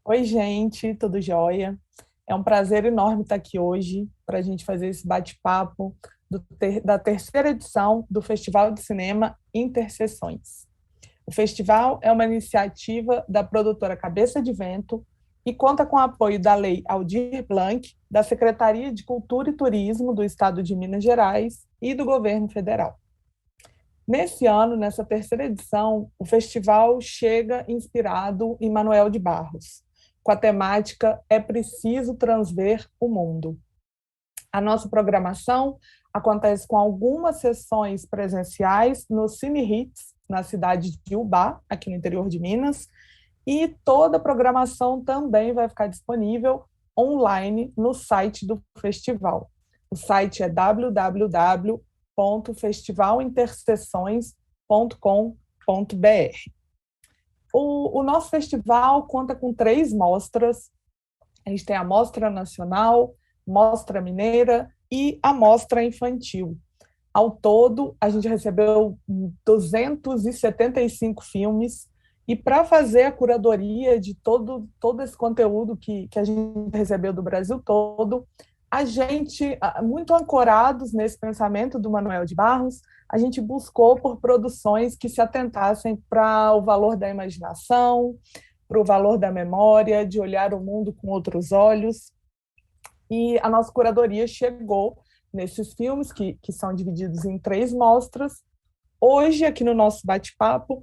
Oi, gente, tudo jóia? É um prazer enorme estar aqui hoje para a gente fazer esse bate-papo da terceira edição do Festival de Cinema Interseções. O festival é uma iniciativa da produtora Cabeça de Vento e conta com o apoio da Lei Aldir Blanc, da Secretaria de Cultura e Turismo do Estado de Minas Gerais e do Governo Federal. Nesse ano, nessa terceira edição, o festival chega inspirado em Manuel de Barros, com a temática É Preciso Transver o Mundo. A nossa programação acontece com algumas sessões presenciais no Cine Hits, na cidade de Ubá, aqui no interior de Minas, e toda a programação também vai ficar disponível online no site do festival. O site é www.festivalinterseções.com.br. O nosso festival conta com 3 mostras. A gente tem a Mostra Nacional, Mostra Mineira e a Mostra Infantil. Ao todo, a gente recebeu 275 filmes, e para fazer a curadoria de todo esse conteúdo que a gente recebeu do Brasil todo, a gente, muito ancorados nesse pensamento do Manuel de Barros, a gente buscou por produções que se atentassem para o valor da imaginação, para o valor da memória, de olhar o mundo com outros olhos. E a nossa curadoria chegou nesses filmes, que são divididos em 3 mostras. Hoje, aqui no nosso bate-papo,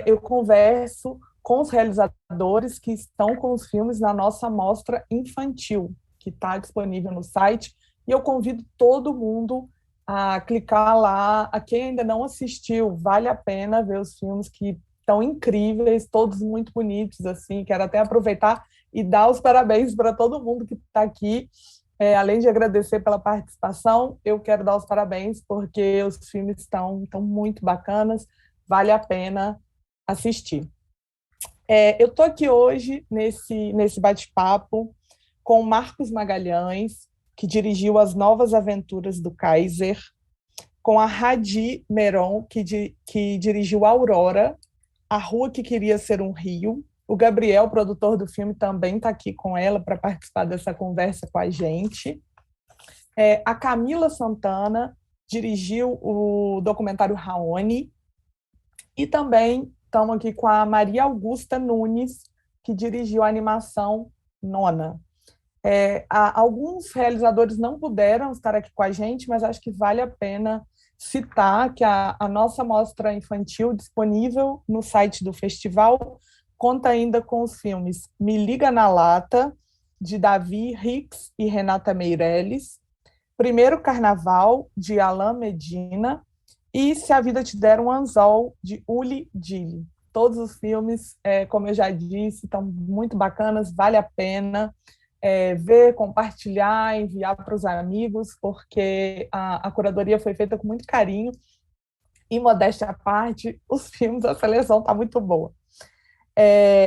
eu converso com os realizadores que estão com os filmes na nossa mostra infantil, que está disponível no site, e eu convido todo mundo a clicar lá. A quem ainda não assistiu, vale a pena ver os filmes, que estão incríveis, todos muito bonitos, assim. Quero até aproveitar e dar os parabéns para todo mundo que está aqui. Além de agradecer pela participação, eu quero dar os parabéns, porque os filmes estão muito bacanas, vale a pena assistir. Eu estou aqui hoje, nesse bate-papo, com o Marcos Magalhães, que dirigiu As Novas Aventuras do Kaiser, com a Hadi Meron, que dirigiu Aurora, A Rua que Queria Ser um Rio. O Gabriel, produtor do filme, também está aqui com ela para participar dessa conversa com a gente. A Camila Santana dirigiu o documentário Raoni. E também estamos aqui com a Maria Augusta Nunes, que dirigiu a animação Nona. Alguns realizadores não puderam estar aqui com a gente, mas acho que vale a pena citar que a nossa mostra infantil, disponível no site do festival, conta ainda com os filmes Me Liga na Lata, de Davi Rix e Renata Meirelles, Primeiro Carnaval, de Alain Medina, e Se a Vida Te Der um Anzol, de Uli Dili. Todos os filmes, como eu já disse, estão muito bacanas, vale a pena ver, compartilhar, enviar para os amigos, porque a curadoria foi feita com muito carinho, e modéstia à parte, os filmes, a seleção está muito boa.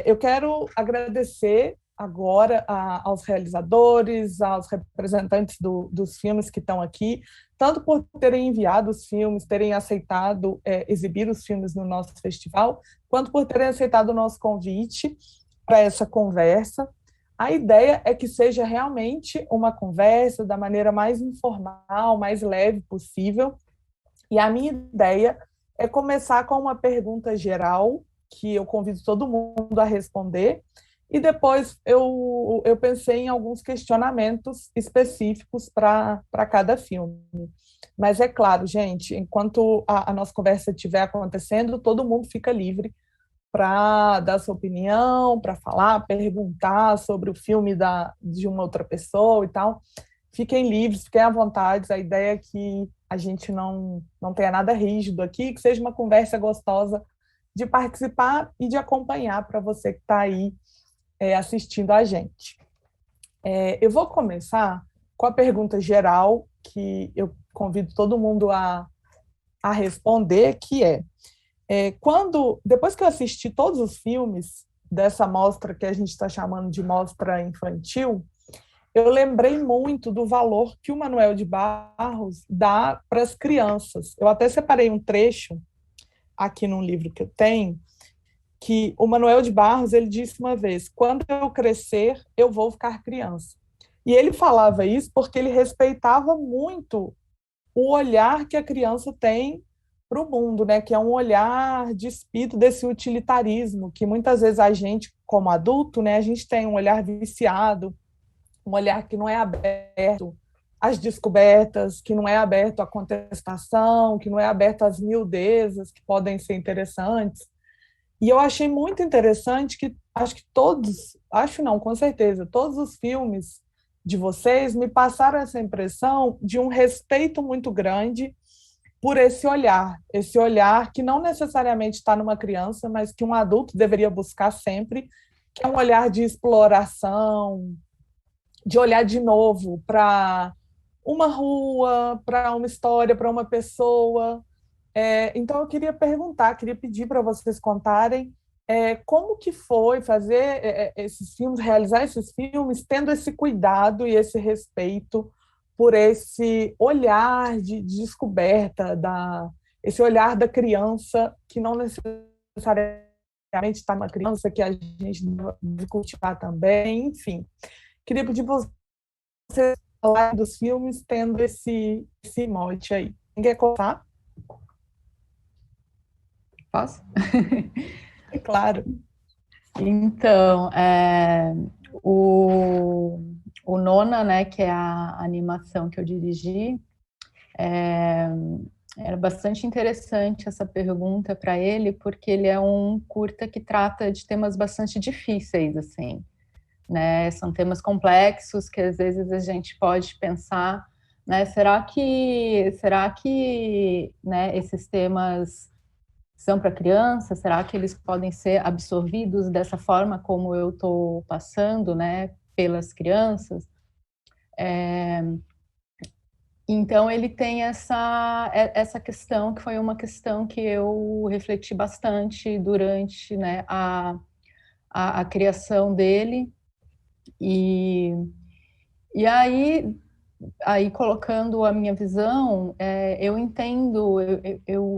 Eu quero agradecer agora aos realizadores, aos representantes dos filmes que estão aqui, tanto por terem enviado os filmes, terem aceitado exibir os filmes no nosso festival, quanto por terem aceitado o nosso convite para essa conversa. A ideia é que seja realmente uma conversa da maneira mais informal, mais leve possível, e a minha ideia é começar com uma pergunta geral, que eu convido todo mundo a responder, e depois eu pensei em alguns questionamentos específicos para cada filme. Mas é claro, gente, enquanto a nossa conversa estiver acontecendo, todo mundo fica livre para dar sua opinião, para falar, perguntar sobre o filme de uma outra pessoa e tal. Fiquem livres, fiquem à vontade. A ideia é que a gente não tenha nada rígido aqui, que seja uma conversa gostosa de participar e de acompanhar para você que está aí assistindo a gente. Eu vou começar com a pergunta geral, que eu convido todo mundo a responder, que depois que eu assisti todos os filmes dessa mostra que a gente está chamando de mostra infantil, eu lembrei muito do valor que o Manuel de Barros dá para as crianças. Eu até separei um trecho aqui num livro que eu tenho, que o Manuel de Barros, ele disse uma vez: quando eu crescer, eu vou ficar criança. E ele falava isso porque ele respeitava muito o olhar que a criança tem para o mundo, né? Que é um olhar despido desse utilitarismo, que muitas vezes a gente, como adulto, né, a gente tem um olhar viciado, um olhar que não é aberto às descobertas, que não é aberto à contestação, que não é aberto às miudezas que podem ser interessantes. E eu achei muito interessante que acho que todos, acho não, com certeza, todos os filmes de vocês me passaram essa impressão de um respeito muito grande por esse olhar que não necessariamente está numa criança, mas que um adulto deveria buscar sempre, que é um olhar de exploração, de olhar de novo para uma rua, para uma história, para uma pessoa. Então, eu queria perguntar, queria pedir para vocês contarem como que foi fazer esses filmes, realizar esses filmes, tendo esse cuidado e esse respeito por esse olhar de descoberta, esse olhar da criança, que não necessariamente está numa criança, que a gente deve cultivar também, enfim. Queria pedir para vocês falarem dos filmes tendo esse mote aí. Quem quer contar? Posso? É claro. Então, o Nona, né, que é a animação que eu dirigi, era bastante interessante essa pergunta para ele, porque ele é um curta que trata de temas bastante difíceis, assim, né? São temas complexos que às vezes a gente pode pensar, né? Será que, né, esses temas são para criança? Será que eles podem ser absorvidos dessa forma como eu estou passando, né, pelas crianças? Então ele tem essa questão que foi uma questão que eu refleti bastante durante, né, a criação dele e aí colocando a minha visão, eu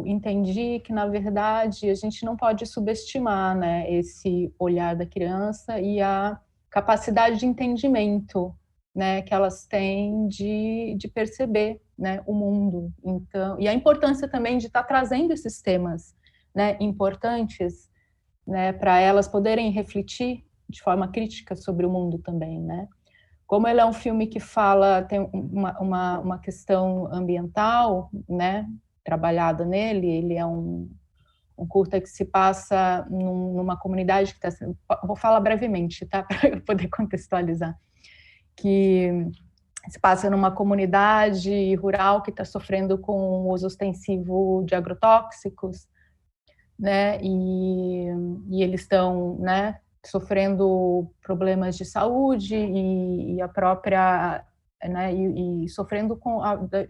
entendi que, na verdade, a gente não pode subestimar, né, esse olhar da criança e a capacidade de entendimento, né, que elas têm de perceber, né, o mundo. Então, e a importância também de estar trazendo esses temas, né, importantes, né, para elas poderem refletir de forma crítica sobre o mundo também, né. Como ele é um filme que fala, tem uma questão ambiental, né, trabalhada nele, ele é um curta que se passa numa comunidade que está sendo... Vou falar brevemente, tá, para eu poder contextualizar. Que se passa numa comunidade rural que está sofrendo com o uso ostensivo de agrotóxicos, né, e eles estão, né, sofrendo problemas de saúde e a própria, né, e sofrendo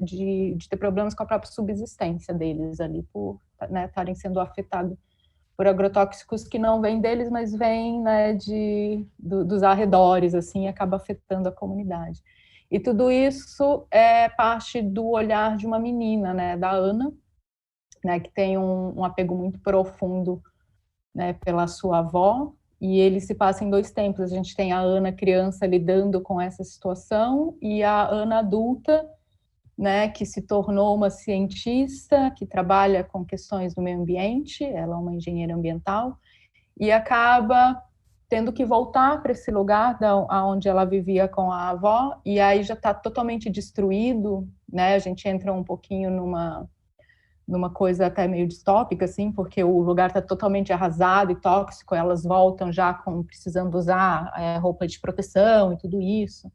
de ter problemas com a própria subsistência deles ali, por, né, estarem sendo afetados por agrotóxicos que não vêm deles, mas vêm, né, dos arredores, assim, e acaba afetando a comunidade. E tudo isso é parte do olhar de uma menina, né, da Ana, né, que tem um apego muito profundo, né, pela sua avó, e ele se passa em dois tempos. A gente tem a Ana criança lidando com essa situação e a Ana adulta, né, que se tornou uma cientista que trabalha com questões do meio ambiente, ela é uma engenheira ambiental, e acaba tendo que voltar para esse lugar onde ela vivia com a avó, e aí já está totalmente destruído, né, a gente entra um pouquinho numa coisa até meio distópica, assim, porque o lugar está totalmente arrasado e tóxico, elas voltam já precisando usar roupa de proteção e tudo isso.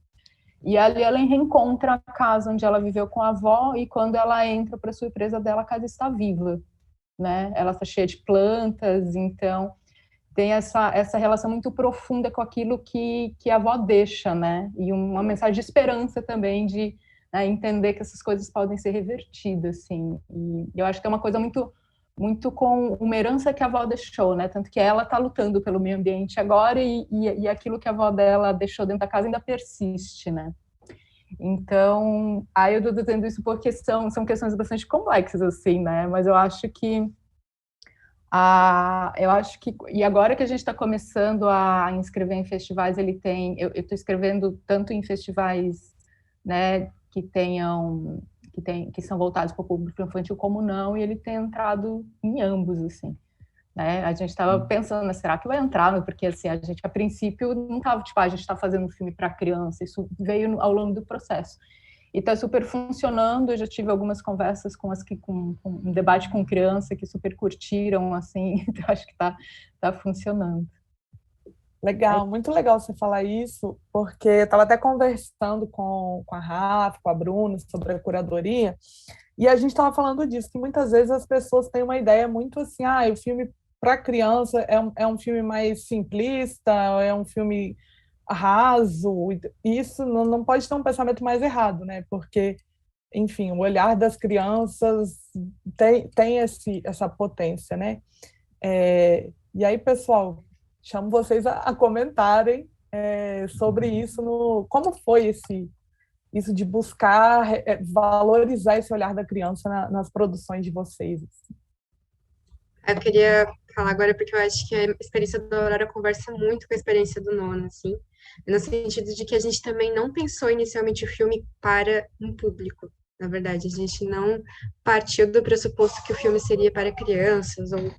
E ali ela reencontra a casa onde ela viveu com a avó, e quando ela entra, para surpresa dela, a casa está viva, né? Ela está cheia de plantas, então tem essa relação muito profunda com aquilo que a avó deixa, né? E uma mensagem de esperança também, de, né, entender que essas coisas podem ser revertidas, assim. E eu acho que é uma coisa muito com uma herança que a avó deixou, né? Tanto que ela está lutando pelo meio ambiente agora e aquilo que a avó dela deixou dentro da casa ainda persiste, né? Então, aí eu estou dizendo isso porque são questões bastante complexas, assim, né? Mas eu acho que Eu acho que, e agora que a gente está começando a inscrever em festivais, eu estou escrevendo tanto em festivais, né, que são voltados para o público infantil como não, e ele tem entrado em ambos, assim. Né? A gente estava pensando, mas será que vai entrar? Porque assim, a gente a princípio não estava, tipo, a gente está fazendo um filme para criança, isso veio ao longo do processo. E está super funcionando. Eu já tive algumas conversas com um debate com criança que super curtiram, assim, então acho que tá funcionando. Legal, muito legal você falar isso, porque eu estava até conversando com a Rafa, com a Bruna, sobre a curadoria, e a gente estava falando disso, que muitas vezes as pessoas têm uma ideia muito assim, o filme para criança é um filme mais simplista, é um filme raso, e isso não pode ter um pensamento mais errado, né? Porque, enfim, o olhar das crianças tem essa potência, né? E aí, pessoal, chamo vocês a comentarem sobre isso, como foi isso de buscar valorizar esse olhar da criança nas produções de vocês. Eu queria falar agora porque eu acho que a experiência da Aurora conversa muito com a experiência do Nono, assim, no sentido de que a gente também não pensou inicialmente o filme para um público. Na verdade, a gente não partiu do pressuposto que o filme seria para crianças ou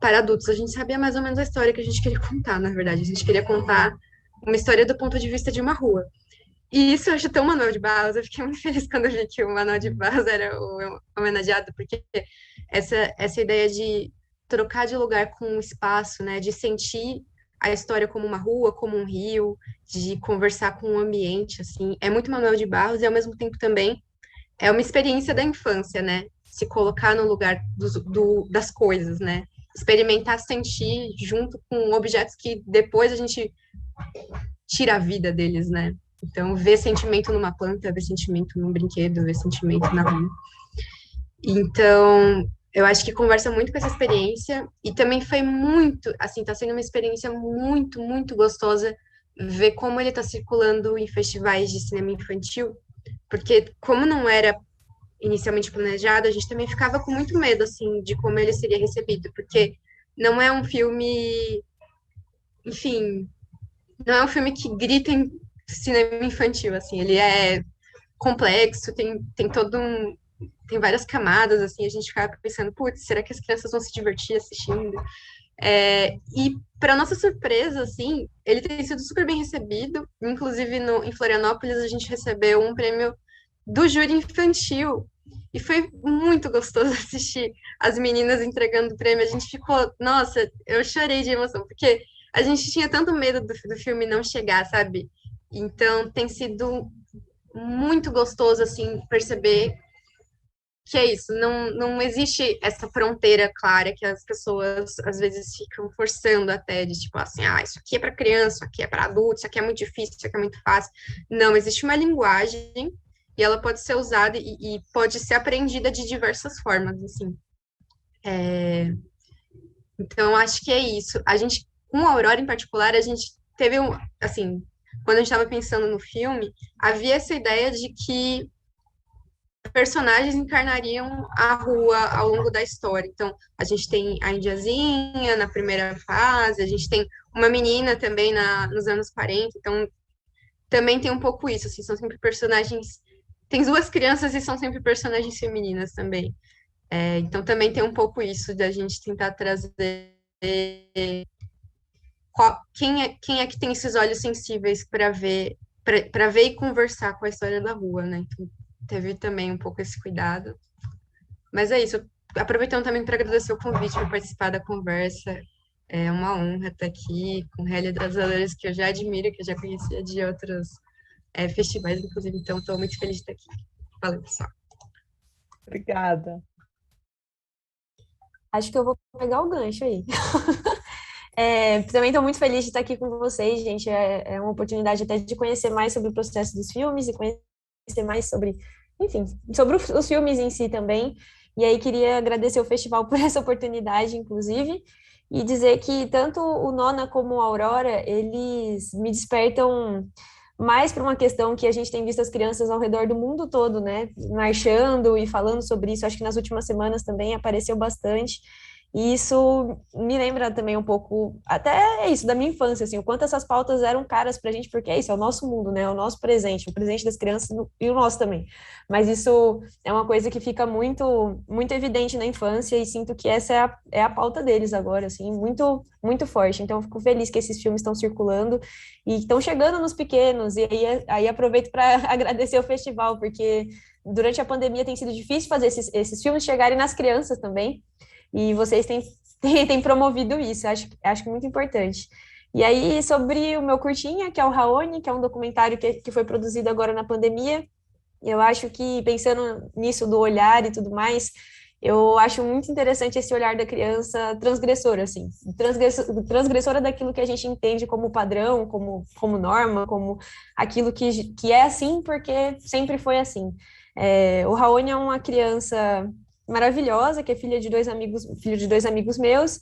para adultos. A gente sabia mais ou menos a história que a gente queria contar, na verdade. A gente queria contar uma história do ponto de vista de uma rua. E isso eu acho tão Manuel de Barros. Eu fiquei muito feliz quando eu vi que o Manuel de Barros era o homenageado, porque essa ideia de trocar de lugar com o espaço, né, de sentir a história como uma rua, como um rio, de conversar com o ambiente, assim, é muito Manuel de Barros e ao mesmo tempo também é uma experiência da infância, né, se colocar no lugar das coisas, né, experimentar, sentir junto com objetos que depois a gente tira a vida deles, né. Então, ver sentimento numa planta, ver sentimento num brinquedo, ver sentimento na rua. Então, eu acho que conversa muito com essa experiência e também foi muito, assim, tá sendo uma experiência muito, muito gostosa ver como ele tá circulando em festivais de cinema infantil, porque como não era inicialmente planejado, a gente também ficava com muito medo, assim, de como ele seria recebido, porque não é um filme, enfim, não é um filme que grita em cinema infantil, assim, ele é complexo, tem todo um, tem várias camadas, assim, a gente ficava pensando, putz, será que as crianças vão se divertir assistindo? E, para nossa surpresa, assim, ele tem sido super bem recebido, inclusive em Florianópolis a gente recebeu um prêmio do júri infantil, e foi muito gostoso assistir as meninas entregando o prêmio, a gente ficou, nossa, eu chorei de emoção, porque a gente tinha tanto medo do filme não chegar, sabe? Então, tem sido muito gostoso, assim, perceber que é isso, não existe essa fronteira clara que as pessoas às vezes ficam forçando até de tipo assim, isso aqui é para criança, isso aqui é para adulto, isso aqui é muito difícil, isso aqui é muito fácil. Não, existe uma linguagem e ela pode ser usada e pode ser aprendida de diversas formas, assim. Então, acho que é isso. A gente, com a Aurora em particular, a gente teve assim, quando a gente estava pensando no filme, havia essa ideia de que personagens encarnariam a rua ao longo da história. Então, a gente tem a Indiazinha na primeira fase, a gente tem uma menina também nos anos 40, então também tem um pouco isso, assim, são sempre personagens... Tem duas crianças e são sempre personagens femininas também. Então também tem um pouco isso de a gente tentar trazer quem é que tem esses olhos sensíveis para ver e conversar com a história da rua, né? Então, teve também um pouco esse cuidado. Mas é isso. Aproveitando também para agradecer o convite para participar da conversa. É uma honra estar aqui com realizadores que eu já admiro, que eu já conhecia de outros festivais, inclusive. Então, estou muito feliz de estar aqui. Valeu, pessoal. Obrigada. Acho que eu vou pegar o gancho aí. Também estou muito feliz de estar aqui com vocês, gente. É uma oportunidade até de conhecer mais sobre o processo dos filmes e conhecer mais sobre, enfim, sobre os filmes em si também. E aí queria agradecer o festival por essa oportunidade, inclusive, e dizer que tanto o Nona como a Aurora, eles me despertam mais para uma questão que a gente tem visto as crianças ao redor do mundo todo, né, marchando e falando sobre isso. Acho que nas últimas semanas também apareceu bastante. E isso me lembra também um pouco, até isso, da minha infância, assim, o quanto essas pautas eram caras pra gente, porque é isso, é o nosso mundo, né? É o nosso presente, o presente das crianças e o nosso também. Mas isso é uma coisa que fica muito evidente na infância e sinto que essa é a pauta deles agora, assim, muito, muito forte. Então, eu fico feliz que esses filmes estão circulando e estão chegando nos pequenos. E aí aproveito para agradecer o festival, porque durante a pandemia tem sido difícil fazer esses filmes chegarem nas crianças também. E vocês têm promovido isso, acho muito importante. E aí, sobre o meu curtinha, que é o Raoni, que é um documentário que foi produzido agora na pandemia, eu acho que, pensando nisso do olhar e tudo mais, eu acho muito interessante esse olhar da criança transgressora, assim, transgressora daquilo que a gente entende como padrão, como norma, como aquilo que é assim porque sempre foi assim. O Raoni é uma criança maravilhosa, que é filho de dois amigos meus,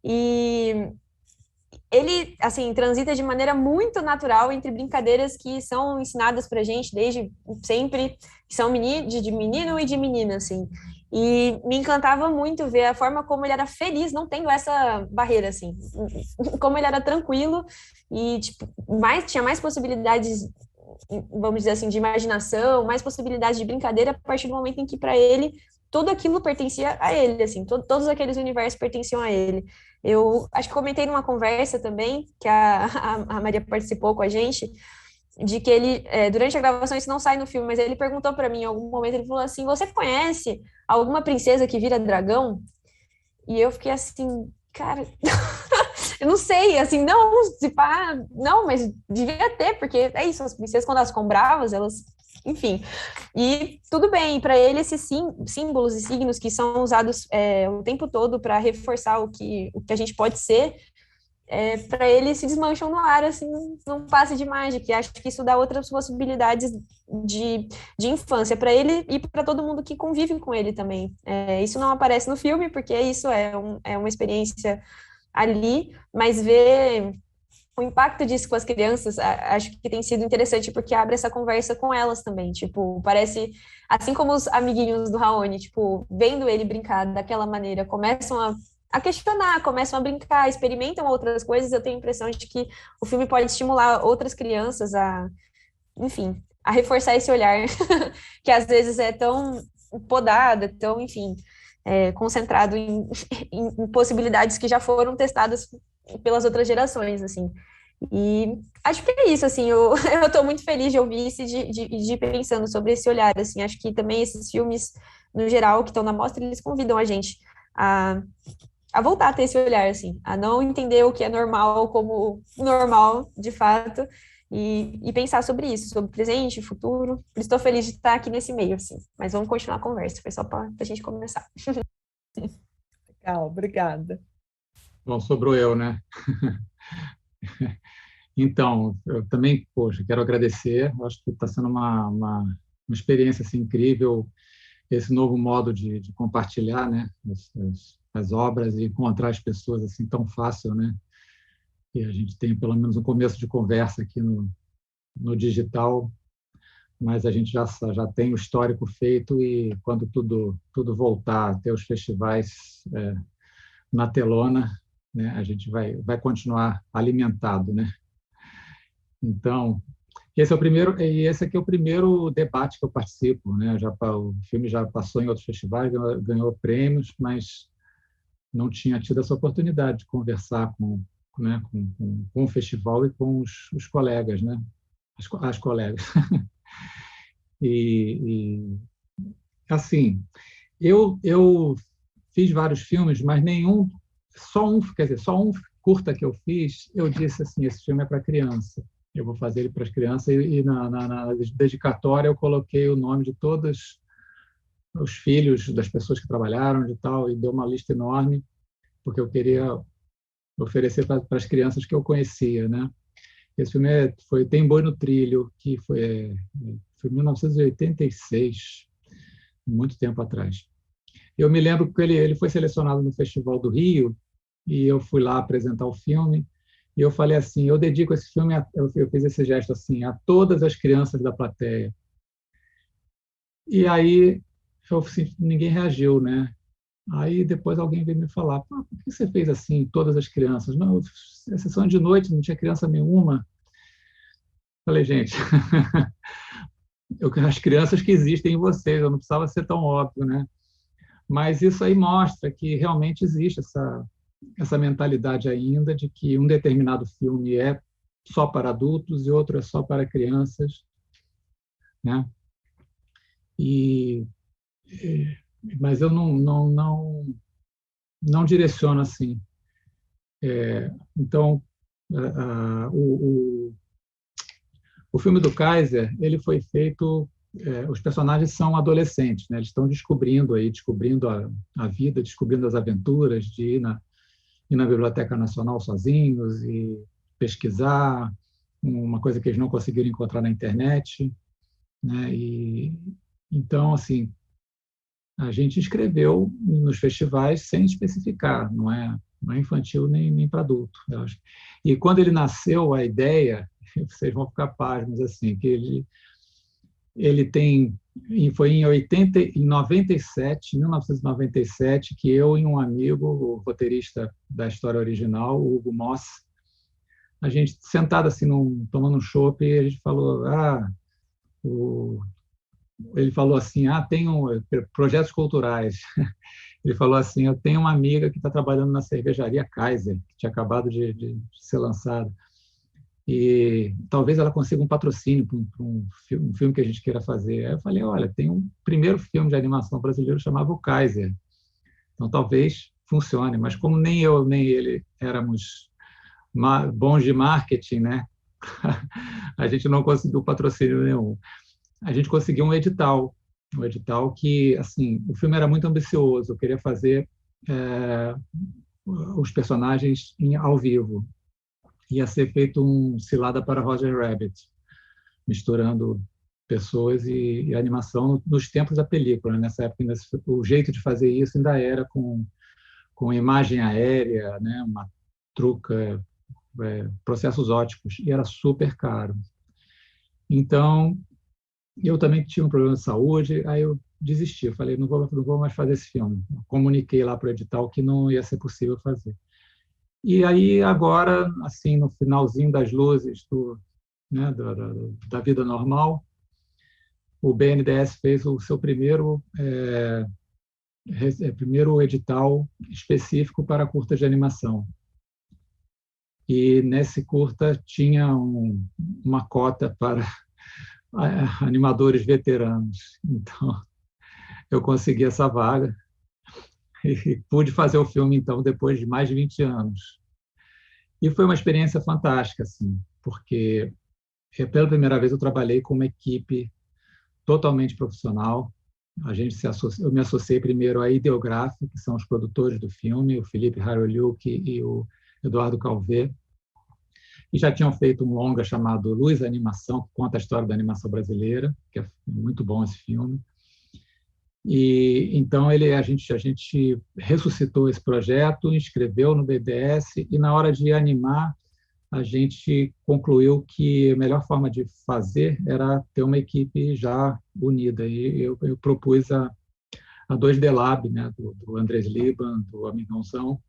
e ele, assim, transita de maneira muito natural entre brincadeiras que são ensinadas pra gente desde sempre, que são de menino e de menina, assim. E me encantava muito ver a forma como ele era feliz, não tendo essa barreira, assim. Como ele era tranquilo e, tipo, tinha mais possibilidades, vamos dizer assim, de imaginação, mais possibilidades de brincadeira a partir do momento em que, para ele, tudo aquilo pertencia a ele, assim, todos aqueles universos pertenciam a ele. Eu acho que comentei numa conversa também, que a Maria participou com a gente, de que ele, durante a gravação, isso não sai no filme, mas ele perguntou para mim em algum momento, ele falou assim, você conhece alguma princesa que vira dragão? E eu fiquei assim, cara, eu não sei, assim, não, se pá, não, mas devia ter, porque é isso, as princesas, quando elas ficam bravas, elas, enfim. E tudo bem, para ele, esses símbolos e signos que são usados o tempo todo para reforçar o que a gente pode ser, para ele se desmancham no ar, assim, num passe de mágica. E acho que isso dá outras possibilidades de infância para ele e para todo mundo que convive com ele também. Isso não aparece no filme, porque isso é uma experiência ali, mas ver o impacto disso com as crianças, acho que tem sido interessante, porque abre essa conversa com elas também, tipo, parece, assim como os amiguinhos do Raoni, tipo, vendo ele brincar daquela maneira, começam a questionar, começam a brincar, experimentam outras coisas, eu tenho a impressão de que o filme pode estimular outras crianças enfim, a reforçar esse olhar, que às vezes é tão podado, tão, enfim, concentrado em possibilidades que já foram testadas pelas outras gerações, assim. E acho que é isso, assim, eu estou muito feliz de ouvir isso e de ir pensando sobre esse olhar, assim, acho que também esses filmes, no geral, que estão na mostra, eles convidam a gente a, a voltar a ter esse olhar, assim, a não entender o que é normal como normal, de fato, e pensar sobre isso, sobre presente, futuro. Por isso estou feliz de estar aqui nesse meio, assim, mas vamos continuar a conversa, foi só para a gente começar. Legal, obrigada. Bom, sobrou eu, né? Então, eu também, poxa, quero agradecer. Eu acho que está sendo uma experiência assim, incrível, esse novo modo de compartilhar, né, as obras e encontrar as pessoas assim tão fácil, né? E a gente tem pelo menos um começo de conversa aqui no digital, mas a gente já tem o histórico feito e quando tudo voltar a ter os festivais na telona, né, a gente vai continuar alimentado, né? Então, esse aqui é o primeiro debate que eu participo, né? O filme já passou em outros festivais, ganhou prêmios, mas não tinha tido essa oportunidade de conversar né, com o festival e com os colegas, né? As colegas. E assim, eu fiz vários filmes, mas só um curta que eu fiz, eu disse assim, esse filme é para criança. Eu vou fazer ele para as crianças e na dedicatória eu coloquei o nome de todos os filhos das pessoas que trabalharam e tal, e deu uma lista enorme, porque eu queria oferecer para as crianças que eu conhecia, né? Esse filme foi Tem Boi no Trilho, que foi em 1986, muito tempo atrás. Eu me lembro que ele foi selecionado no Festival do Rio e eu fui lá apresentar o filme e eu falei assim, eu dedico esse filme, eu fiz esse gesto assim, a todas as crianças da plateia. E aí ninguém reagiu, né? Aí depois alguém veio me falar, por que você fez assim, todas as crianças? Não, a sessão de noite não tinha criança nenhuma. Falei, gente, as crianças que existem em vocês, eu não precisava ser tão óbvio, né? Mas isso aí mostra que realmente existe essa mentalidade ainda de que um determinado filme é só para adultos e outro é só para crianças, né? E, mas eu não direciono assim. Então, o filme do Kaiser, ele foi feito, os personagens são adolescentes, né? Eles estão descobrindo a vida, descobrindo as aventuras de ir na Biblioteca Nacional sozinhos e pesquisar uma coisa que eles não conseguiram encontrar na internet, né? E então, assim, a gente escreveu nos festivais sem especificar, não é infantil nem para adulto, eu acho. E quando ele nasceu, a ideia, vocês vão ficar pasmos, assim, que ele tem, foi em 1997, que eu e um amigo, o roteirista da história original, o Hugo Moss, a gente sentado assim, tomando um chopp, e a gente falou, ele falou assim, tem projetos culturais. Ele falou assim, eu tenho uma amiga que está trabalhando na cervejaria Kaiser, que tinha acabado de ser lançada, e talvez ela consiga um patrocínio para um filme que a gente queira fazer. Aí eu falei, olha, tem um primeiro filme de animação brasileiro chamado O Kaiser, então talvez funcione, mas como nem eu nem ele éramos bons de marketing, né? A gente não conseguiu patrocínio nenhum. A gente conseguiu um edital que, assim, o filme era muito ambicioso, eu queria fazer os personagens ao vivo. Ia ser feito um Cilada para Roger Rabbit, misturando pessoas e animação nos tempos da película. Nessa época, o jeito de fazer isso ainda era com imagem aérea, né, uma truca, processos óticos, e era super caro. Então, eu também tinha um problema de saúde, aí eu desisti, eu falei, não vou mais fazer esse filme. Eu comuniquei lá para o edital que não ia ser possível fazer. E aí, agora, assim, no finalzinho das luzes da vida normal, o BNDES fez o seu primeiro edital específico para curtas de animação. E nesse curta tinha uma cota para animadores veteranos. Então, eu consegui essa vaga e pude fazer o filme, então, depois de mais de 20 anos. E foi uma experiência fantástica, assim, porque pela primeira vez eu trabalhei com uma equipe totalmente profissional. Eu me associei primeiro à Ideograph, que são os produtores do filme, o Felipe Haroliuk e o Eduardo Calvé, e já tinham feito um longa chamado Luz Animação, que conta a história da animação brasileira, que é muito bom esse filme. E então a gente ressuscitou esse projeto, inscreveu no BDS, e na hora de animar, a gente concluiu que a melhor forma de fazer era ter uma equipe já unida. E eu propus a 2D Lab, né, do Andrés Liban, do Amigãozão,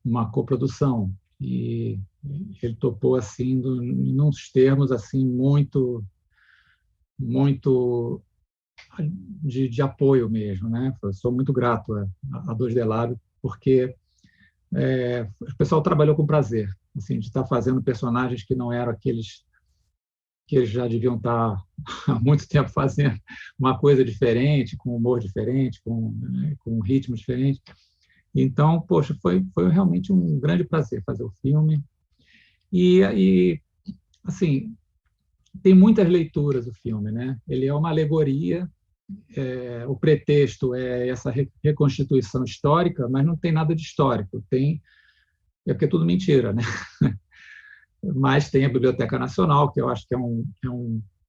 uma coprodução. E ele topou assim, em uns termos assim muito de apoio mesmo, né? Eu sou muito grato a 2D Lab, porque o pessoal trabalhou com prazer, assim, de estar fazendo personagens que não eram aqueles que eles já deviam estar há muito tempo fazendo uma coisa diferente, com humor diferente, com um ritmo diferente. Então, poxa, foi realmente um grande prazer fazer o filme. E assim, tem muitas leituras o filme, né? Ele é uma alegoria, o pretexto é essa reconstituição histórica, mas não tem nada de histórico, é porque é tudo mentira, né? Mas tem a Biblioteca Nacional, que eu acho que é um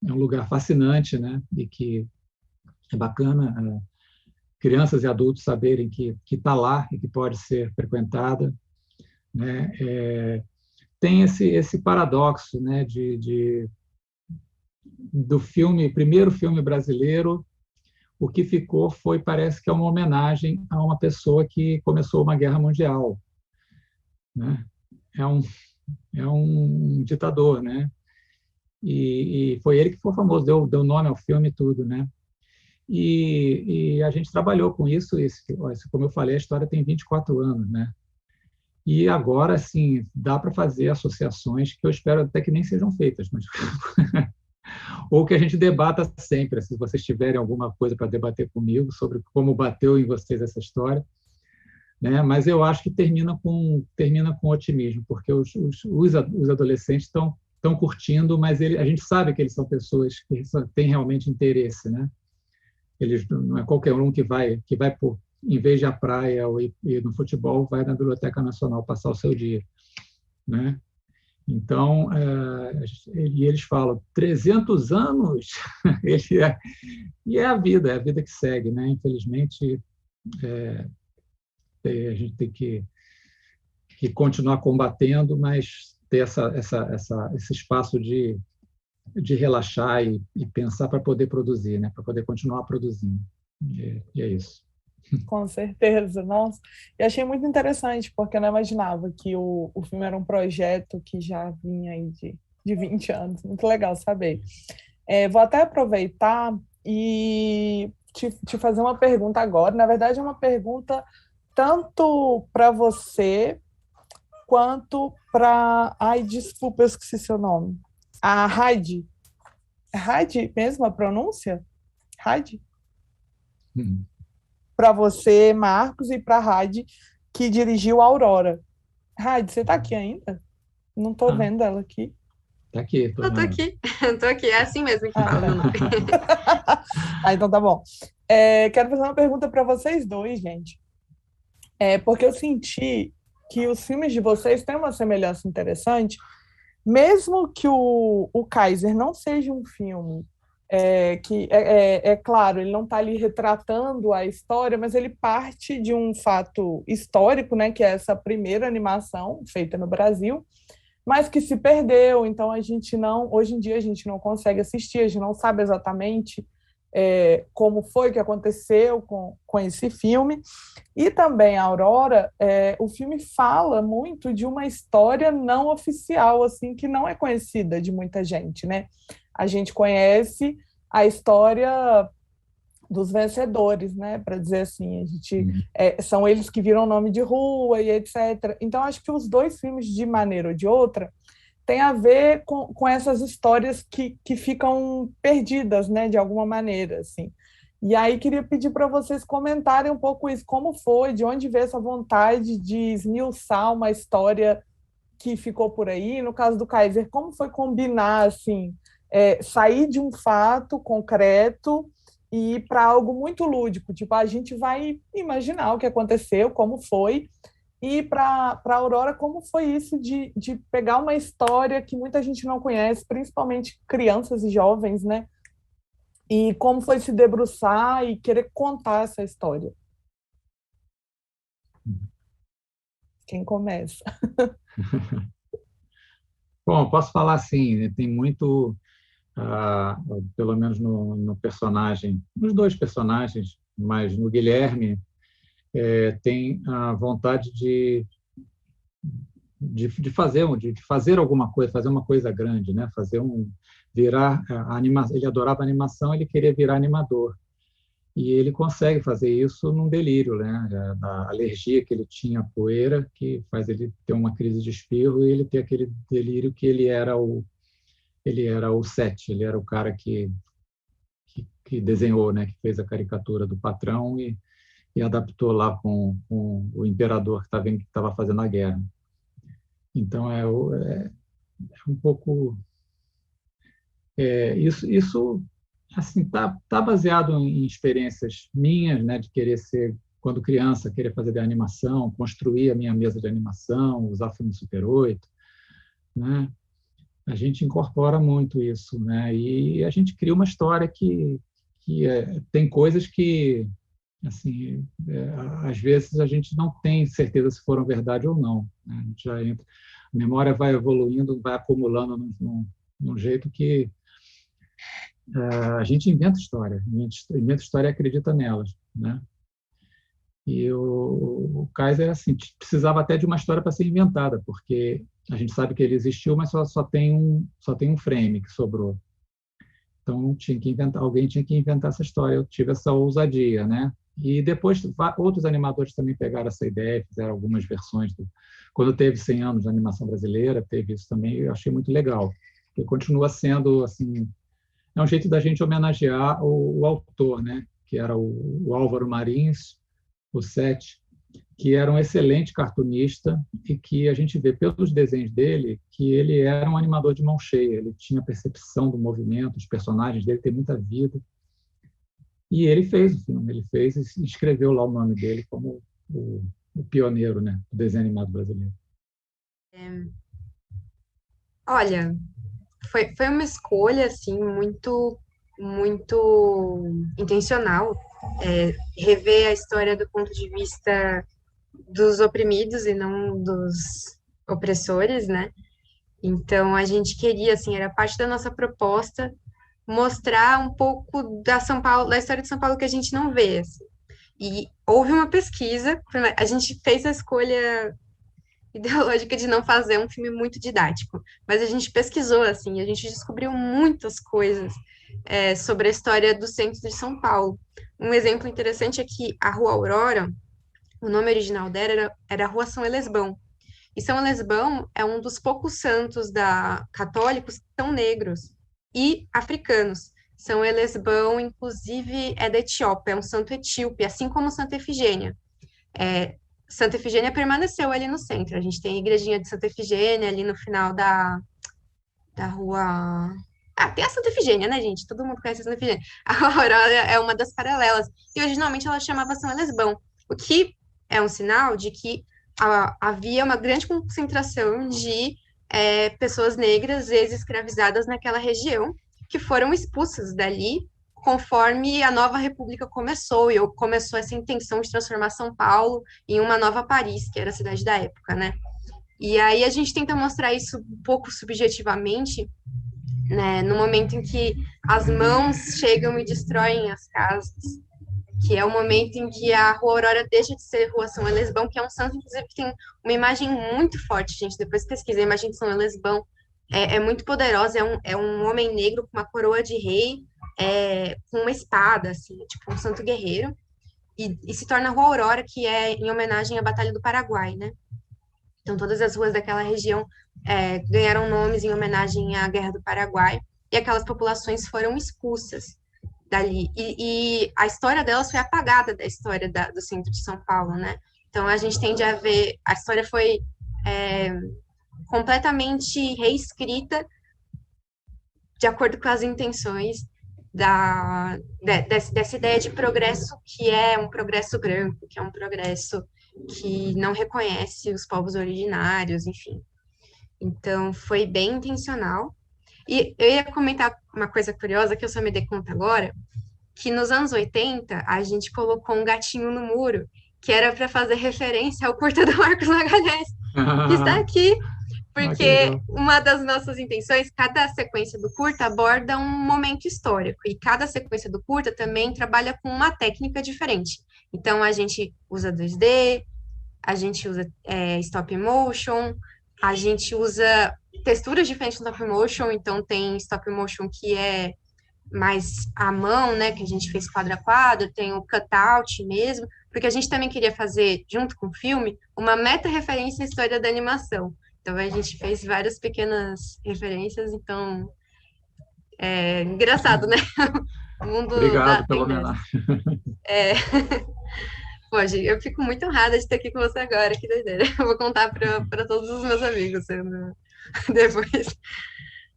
lugar fascinante, né? E que é bacana crianças e adultos saberem que está lá e que pode ser frequentada, né? Tem esse paradoxo, né? Do filme, primeiro filme brasileiro, o que ficou parece que é uma homenagem a uma pessoa que começou uma guerra mundial, né? É um, é um ditador, né? E foi ele que foi famoso, deu nome ao filme e tudo, né? E a gente trabalhou com isso, como eu falei, a história tem 24 anos, né? E agora, sim, dá para fazer associações que eu espero até que nem sejam feitas, mas ou que a gente debata sempre, se vocês tiverem alguma coisa para debater comigo sobre como bateu em vocês essa história, né? Mas eu acho que termina com otimismo, porque os adolescentes estão curtindo, mas a gente sabe que eles são pessoas que têm realmente interesse, né? Eles não é qualquer um que vai por, em vez de ir à praia ou ir no futebol, vai na Biblioteca Nacional passar o seu dia, né? Então, e eles falam 300 anos, e é a vida que segue, né? Infelizmente, a gente tem que continuar combatendo, mas ter esse espaço de relaxar e pensar para poder produzir, né? Para poder continuar produzindo. E é isso. Com certeza, nossa. Eu achei muito interessante, porque eu não imaginava que o filme era um projeto que já vinha aí de 20 anos. Muito legal saber. Vou até aproveitar e te fazer uma pergunta agora. Na verdade, é uma pergunta tanto para você quanto para... Ai, desculpa, eu esqueci seu nome. A Heidi. Heidi mesmo a pronúncia? Heidi? Para você, Marcos, e para a Heidi, que dirigiu a Aurora. Heidi, você está aqui ainda? Não estou vendo ela aqui. Está aqui. Eu estou aqui. Estou aqui. É assim mesmo que fala meu nome. Então tá bom. Quero fazer uma pergunta para vocês dois, gente. Porque eu senti que os filmes de vocês têm uma semelhança interessante, mesmo que o Kaiser não seja um filme que, claro, ele não está ali retratando a história, mas ele parte de um fato histórico, né, que é essa primeira animação feita no Brasil, mas que se perdeu, então hoje em dia a gente não consegue assistir, a gente não sabe exatamente como foi que aconteceu com esse filme. E também a Aurora, o filme fala muito de uma história não oficial, assim, que não é conhecida de muita gente, né? A gente conhece a história dos vencedores, né? Para dizer assim, são eles que viram nome de rua e etc. Então, acho que os dois filmes, de maneira ou de outra, tem a ver com essas histórias que ficam perdidas, né, de alguma maneira, assim. E aí queria pedir para vocês comentarem um pouco isso, como foi, de onde veio essa vontade de esmiuçar uma história que ficou por aí, no caso do Kaiser, como foi combinar, assim, sair de um fato concreto e ir para algo muito lúdico, tipo, a gente vai imaginar o que aconteceu, como foi. E para a Aurora, como foi isso de pegar uma história que muita gente não conhece, principalmente crianças e jovens, né? E como foi se debruçar e querer contar essa história? Quem começa? Bom, posso falar assim, tem muito, pelo menos no personagem, nos dois personagens, mas no Guilherme, tem a vontade de fazer alguma coisa, fazer uma coisa grande, né? Ele adorava animação, ele queria virar animador. E ele consegue fazer isso num delírio, né? Da alergia que ele tinha à poeira, que faz ele ter uma crise de espirro, e ele ter aquele delírio que ele era o Sete, ele era o cara que desenhou, né? Que fez a caricatura do patrão e adaptou lá com o imperador que estava fazendo a guerra. Então, é um pouco... Isso assim, tá baseado em experiências minhas, né, de querer ser, quando criança, querer fazer de animação, construir a minha mesa de animação, usar filme Super 8, né? A gente incorpora muito isso, né? E a gente cria uma história que tem coisas que, assim, às vezes a gente não tem certeza se foram verdade ou não, né? A gente já entra, a memória vai evoluindo, vai acumulando num jeito que a gente inventa história, e acredita nelas, né? E o Kaiser, assim, precisava até de uma história para ser inventada, porque a gente sabe que ele existiu, mas só tem um frame que sobrou. Então, alguém tinha que inventar essa história. Eu tive essa ousadia, né? E depois, outros animadores também pegaram essa ideia, fizeram algumas versões. Quando teve 100 anos de animação brasileira, teve isso também, eu achei muito legal. Porque continua sendo, assim, é um jeito da gente homenagear o autor, né? Que era o Álvaro Marins, o Sete, que era um excelente cartunista e que a gente vê pelos desenhos dele que ele era um animador de mão cheia, ele tinha percepção do movimento, os personagens dele têm muita vida. E ele fez o filme, ele fez e escreveu lá o nome dele como o pioneiro, né, do desenho animado brasileiro. Olha, foi uma escolha, assim, muito, muito intencional, rever a história do ponto de vista dos oprimidos e não dos opressores, né? Então, a gente queria, assim, era parte da nossa proposta, mostrar um pouco da São Paulo, da história de São Paulo que a gente não vê, assim. E houve uma pesquisa, a gente fez a escolha ideológica de não fazer um filme muito didático, mas a gente pesquisou, assim, a gente descobriu muitas coisas sobre a história do centro de São Paulo. Um exemplo interessante é que a Rua Aurora, o nome original dela era Rua São Elesbão. E São Elesbão é um dos poucos santos católicos que são negros e africanos. São Elesbão, inclusive, é da Etiópia, é um santo etíope, assim como Santa Efigênia. Santa Efigênia permaneceu ali no centro. A gente tem a igrejinha de Santa Efigênia ali no final da rua... tem a Santa Efigênia, né, gente? Todo mundo conhece a Santa Efigênia. A Aurora é uma das paralelas. E originalmente ela chamava São Elesbão, o que é um sinal de que havia uma grande concentração de pessoas negras ex-escravizadas naquela região, que foram expulsas dali conforme a nova república começou, e começou essa intenção de transformar São Paulo em uma nova Paris, que era a cidade da época, né? E aí a gente tenta mostrar isso um pouco subjetivamente, né, no momento em que as mãos chegam e destroem as casas, que é o momento em que a Rua Aurora deixa de ser Rua São Elesbão, que é um santo, inclusive, que tem uma imagem muito forte, gente, depois pesquisa a imagem de São Elesbão, é muito poderosa, é um homem negro com uma coroa de rei, com uma espada, assim, tipo um santo guerreiro, e se torna a Rua Aurora, que é em homenagem à Batalha do Paraguai, né? Então, todas as ruas daquela região ganharam nomes em homenagem à Guerra do Paraguai, e aquelas populações foram expulsas dali. E a história delas foi apagada da história do centro de São Paulo, né? Então, a gente tende a ver... A história foi completamente reescrita de acordo com as intenções dessa ideia de progresso que é um progresso branco, que é um progresso que não reconhece os povos originários, enfim. Então, foi bem intencional. E eu ia comentar uma coisa curiosa que eu só me dei conta agora, que nos anos 80, a gente colocou um gatinho no muro, que era para fazer referência ao curta do Marcos Magalhães, que está aqui, porque uma das nossas intenções, cada sequência do curta aborda um momento histórico, e cada sequência do curta também trabalha com uma técnica diferente. Então, a gente usa 2D, a gente usa stop motion, a gente usa texturas diferentes no stop motion, então tem stop motion que é mais à mão, né, que a gente fez quadro a quadro, tem o cutout mesmo, porque a gente também queria fazer, junto com o filme, uma meta-referência à história da animação. Então, a gente fez várias pequenas referências, então, engraçado, né? O mundo Obrigado pela homenagem. Pode, eu fico muito honrada de estar aqui com você agora, que doideira. Eu vou contar para todos os meus amigos depois.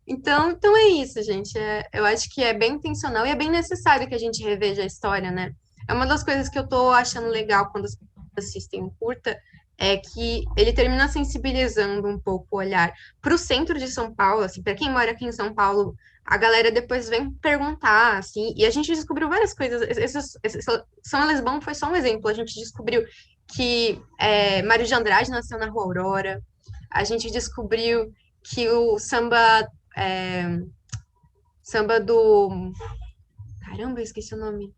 Então é isso, gente. Eu acho que é bem intencional e é bem necessário que a gente reveja a história, né? É uma das coisas que eu tô achando legal quando as pessoas assistem um curta, é que ele termina sensibilizando um pouco o olhar para o centro de São Paulo, assim, para quem mora aqui em São Paulo, a galera depois vem perguntar, assim, e a gente descobriu várias coisas. São Elesbão foi só um exemplo. A gente descobriu que Mário de Andrade nasceu na Rua Aurora. A gente descobriu que o samba samba do... Caramba, eu esqueci o nome.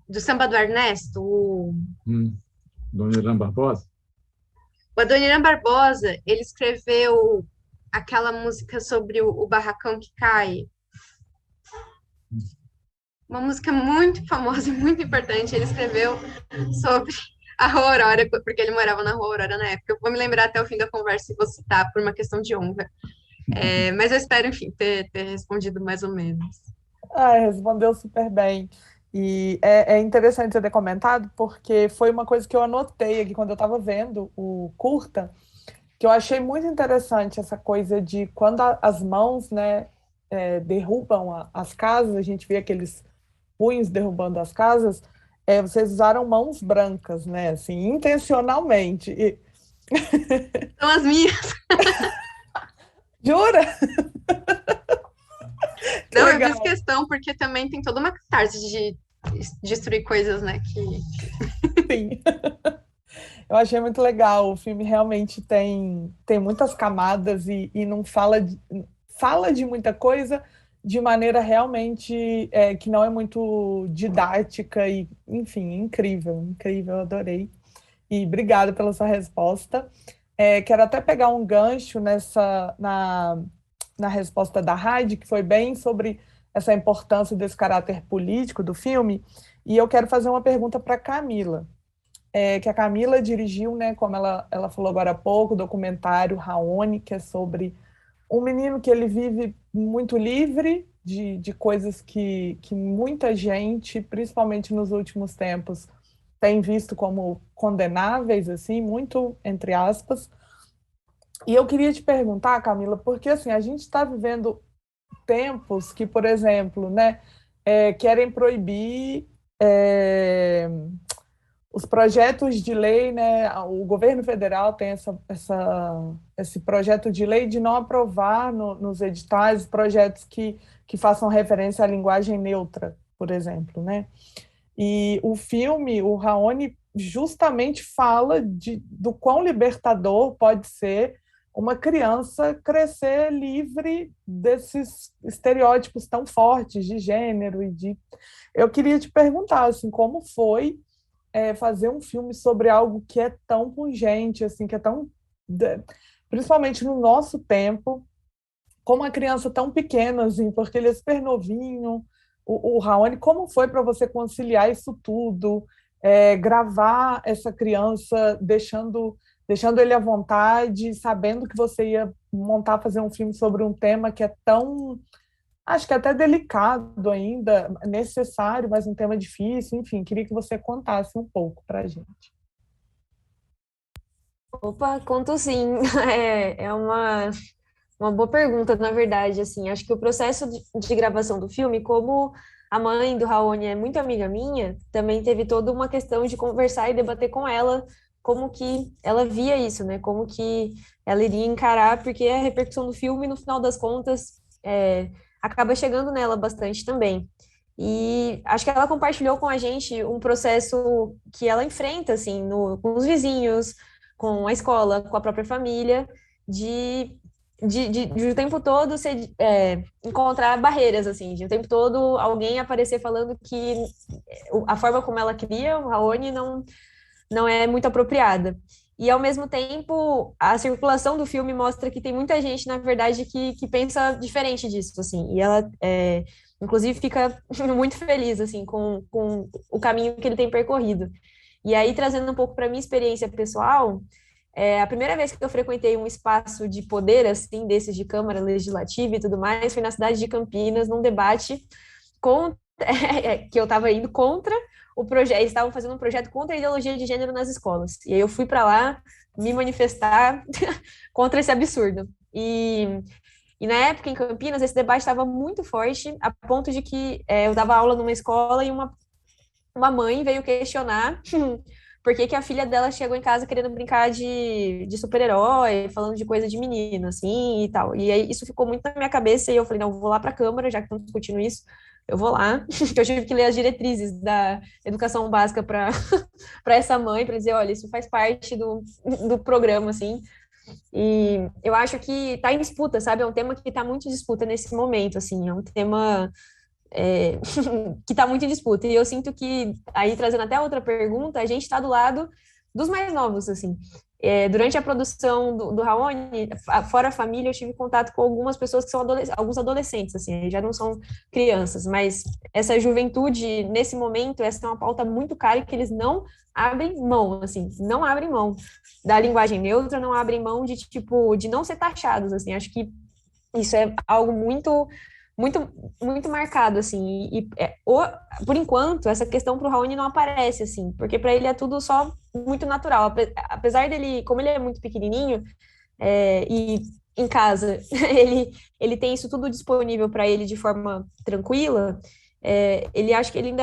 Do samba do Ernesto, Dona Irã Barbosa? o Adoniran Barbosa, ele escreveu aquela música sobre o barracão que cai. Uma música muito famosa e muito importante. Ele escreveu sobre a Rua Aurora, porque ele morava na Rua Aurora na época. Eu vou me lembrar até o fim da conversa e vou citar por uma questão de honra. Mas eu espero, enfim, ter respondido mais ou menos. Respondeu super bem. E é interessante você ter comentado, porque foi uma coisa que eu anotei aqui quando eu estava vendo o curta, que eu achei muito interessante essa coisa de quando as mãos, né, derrubam as casas, a gente vê aqueles punhos derrubando as casas, vocês usaram mãos brancas, né, assim, intencionalmente. São as minhas. Jura? Não, eu fiz questão, porque também tem toda uma catarse de destruir coisas, né, que... Sim. Eu achei muito legal, o filme realmente tem muitas camadas e não fala de muita coisa de maneira realmente que não é muito didática e, enfim, incrível, eu adorei. E obrigada pela sua resposta. Quero até pegar um gancho na resposta da Heidi, que foi bem sobre essa importância desse caráter político do filme, e eu quero fazer uma pergunta para a Camila. Que a Camila dirigiu, né, como ela falou agora há pouco, o documentário Raoni, que é sobre um menino que ele vive muito livre de coisas que muita gente, principalmente nos últimos tempos, tem visto como condenáveis, assim, muito entre aspas. E eu queria te perguntar, Camila, porque assim, a gente está vivendo tempos que, por exemplo, né, querem proibir os projetos de lei, né? O governo federal tem esse projeto de lei de não aprovar nos editais projetos que façam referência à linguagem neutra, por exemplo, né? E o filme, o Raoni, justamente fala do quão libertador pode ser uma criança crescer livre desses estereótipos tão fortes de gênero Eu queria te perguntar, assim, como foi fazer um filme sobre algo que é tão pungente, assim, que é tão... Principalmente no nosso tempo, com uma criança tão pequena, assim, porque ele é super novinho. O Raoni, como foi para você conciliar isso tudo, gravar essa criança, deixando ele à vontade, sabendo que você ia fazer um filme sobre um tema que é tão... Acho que até delicado ainda, necessário, mas um tema difícil. Enfim, queria que você contasse um pouco para a gente. Opa, conto sim. É uma boa pergunta, na verdade. Assim, acho que o processo de gravação do filme, como a mãe do Raoni é muito amiga minha, também teve toda uma questão de conversar e debater com ela como que ela via isso, né? Como que ela iria encarar, porque a repercussão do filme, no final das contas, acaba chegando nela bastante também. E acho que ela compartilhou com a gente um processo que ela enfrenta, assim, com os vizinhos, com a escola, com a própria família, de o tempo todo encontrar barreiras, assim, de o tempo todo alguém aparecer falando que a forma como ela cria o Raoni não é muito apropriada. E, ao mesmo tempo, a circulação do filme mostra que tem muita gente, na verdade, que pensa diferente disso, assim. E ela, inclusive, fica muito feliz, assim, com o caminho que ele tem percorrido. E aí, trazendo um pouco para a minha experiência pessoal, a primeira vez que eu frequentei um espaço de poder, assim, desses de Câmara Legislativa e tudo mais, foi na cidade de Campinas, num debate que eu estava indo contra o projeto, eles estavam fazendo um projeto contra a ideologia de gênero nas escolas. E aí eu fui para lá me manifestar contra esse absurdo. E na época, em Campinas, esse debate estava muito forte, a ponto de que eu dava aula numa escola e uma mãe veio questionar por que a filha dela chegou em casa querendo brincar de super-herói, falando de coisa de menino, assim, e tal. E aí isso ficou muito na minha cabeça, e eu falei, não, vou lá para a Câmara, já que estão discutindo isso, eu vou lá. Eu tive que ler as diretrizes da educação básica para essa mãe, para dizer, olha, isso faz parte do programa, assim. E eu acho que está em disputa, sabe? É um tema que está muito em disputa nesse momento, assim, é um tema que está muito em disputa. E eu sinto que, aí trazendo até outra pergunta, a gente está do lado dos mais novos, assim. Durante a produção do Raoni, fora a família, eu tive contato com algumas pessoas que são alguns adolescentes, assim, já não são crianças, mas essa juventude, nesse momento, essa é uma pauta muito cara e que eles não abrem mão, assim, não abrem mão da linguagem neutra, não abrem mão de, tipo, de não ser taxados, assim, acho que isso é algo muito muito muito marcado assim por enquanto essa questão para o Raoni não aparece assim, porque para ele é tudo só muito natural, apesar dele, como ele é muito pequenininho e em casa ele tem isso tudo disponível para ele de forma tranquila. Ele acha que ele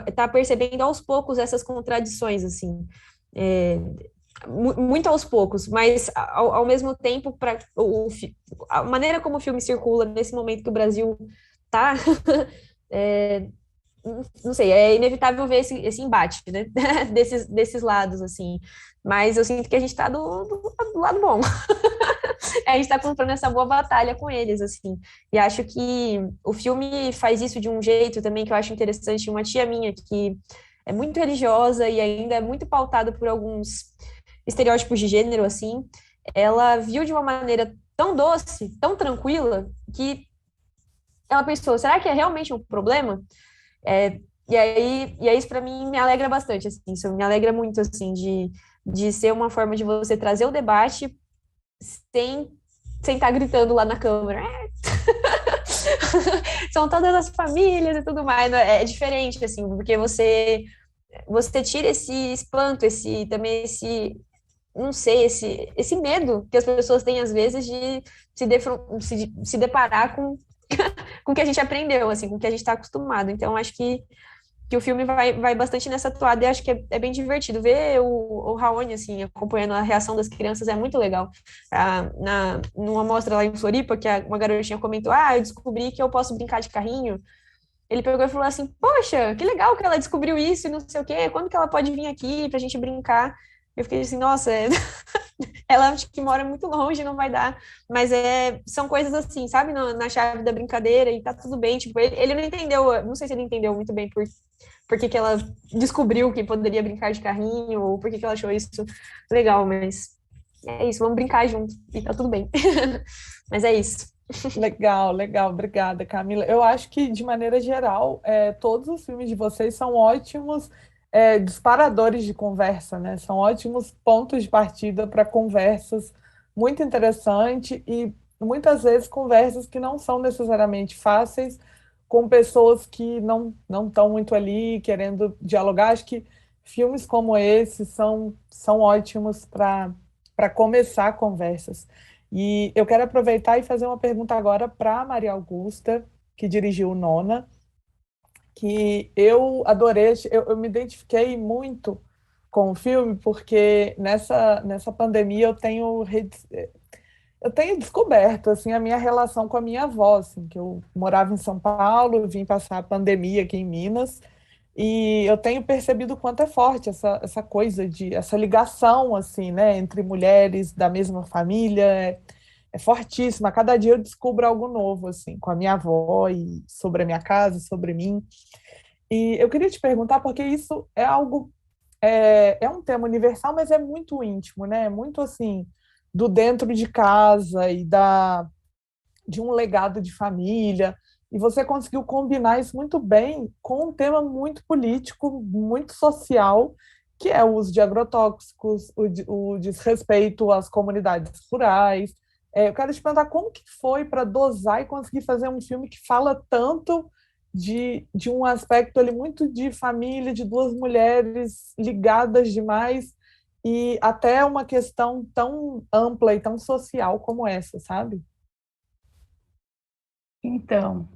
está percebendo aos poucos essas contradições assim, é, muito aos poucos, mas ao mesmo tempo, a maneira como o filme circula nesse momento que o Brasil tá, é, não sei, é inevitável ver esse embate, né, desses lados, assim, mas eu sinto que a gente tá do lado bom, a gente tá comprando essa boa batalha com eles, assim, e acho que o filme faz isso de um jeito também que eu acho interessante. Uma tia minha que é muito religiosa e ainda é muito pautada por alguns estereótipos de gênero, assim, ela viu de uma maneira tão doce, tão tranquila, que ela pensou, será que é realmente um problema? E aí isso para mim me alegra bastante, assim, isso me alegra muito, assim, de ser uma forma de você trazer o debate sem sem estar gritando lá na câmera. São todas as famílias e tudo mais, né? É diferente, assim, porque você tira esse espanto, não sei, esse medo que as pessoas têm, às vezes, de se deparar com o que a gente aprendeu, assim, com o que a gente está acostumado. Então, acho que o filme vai bastante nessa toada e acho que é bem divertido. Ver o Raoni, assim, acompanhando a reação das crianças é muito legal. Numa mostra lá em Floripa, que uma garotinha comentou, eu descobri que eu posso brincar de carrinho. Ele pegou e falou assim, poxa, que legal que ela descobriu isso e não sei o quê, quando que ela pode vir aqui pra gente brincar? Eu fiquei assim, nossa, ela acho que mora muito longe, não vai dar. Mas são coisas assim, sabe, na chave da brincadeira e tá tudo bem. Tipo, ele não entendeu, não sei se ele entendeu muito bem por que ela descobriu que poderia brincar de carrinho ou por que ela achou isso legal, mas é isso, vamos brincar junto e tá tudo bem. Mas é isso. Legal, legal, obrigada, Camila. Eu acho que, de maneira geral, todos os filmes de vocês são ótimos disparadores de conversa, né? São ótimos pontos de partida para conversas muito interessantes e muitas vezes conversas que não são necessariamente fáceis com pessoas que não estão muito ali querendo dialogar. Acho que filmes como esse são ótimos para começar conversas. E eu quero aproveitar e fazer uma pergunta agora para a Maria Augusta, que dirigiu o Nona, que eu adorei, eu me identifiquei muito com o filme, porque nessa pandemia eu tenho descoberto assim, a minha relação com a minha avó, assim, que eu morava em São Paulo, vim passar a pandemia aqui em Minas, e eu tenho percebido o quanto é forte essa coisa essa ligação assim, né, entre mulheres da mesma família, é fortíssima. Cada dia eu descubro algo novo assim, com a minha avó e sobre a minha casa, sobre mim. E eu queria te perguntar, porque isso é algo, é um tema universal, mas é muito íntimo, né? Muito assim, do dentro de casa de um legado de família. E você conseguiu combinar isso muito bem com um tema muito político, muito social, que é o uso de agrotóxicos, o desrespeito às comunidades rurais. Eu quero te perguntar como que foi para dosar e conseguir fazer um filme que fala tanto de um aspecto ali muito de família, de duas mulheres ligadas demais, e até uma questão tão ampla e tão social como essa, sabe? Então,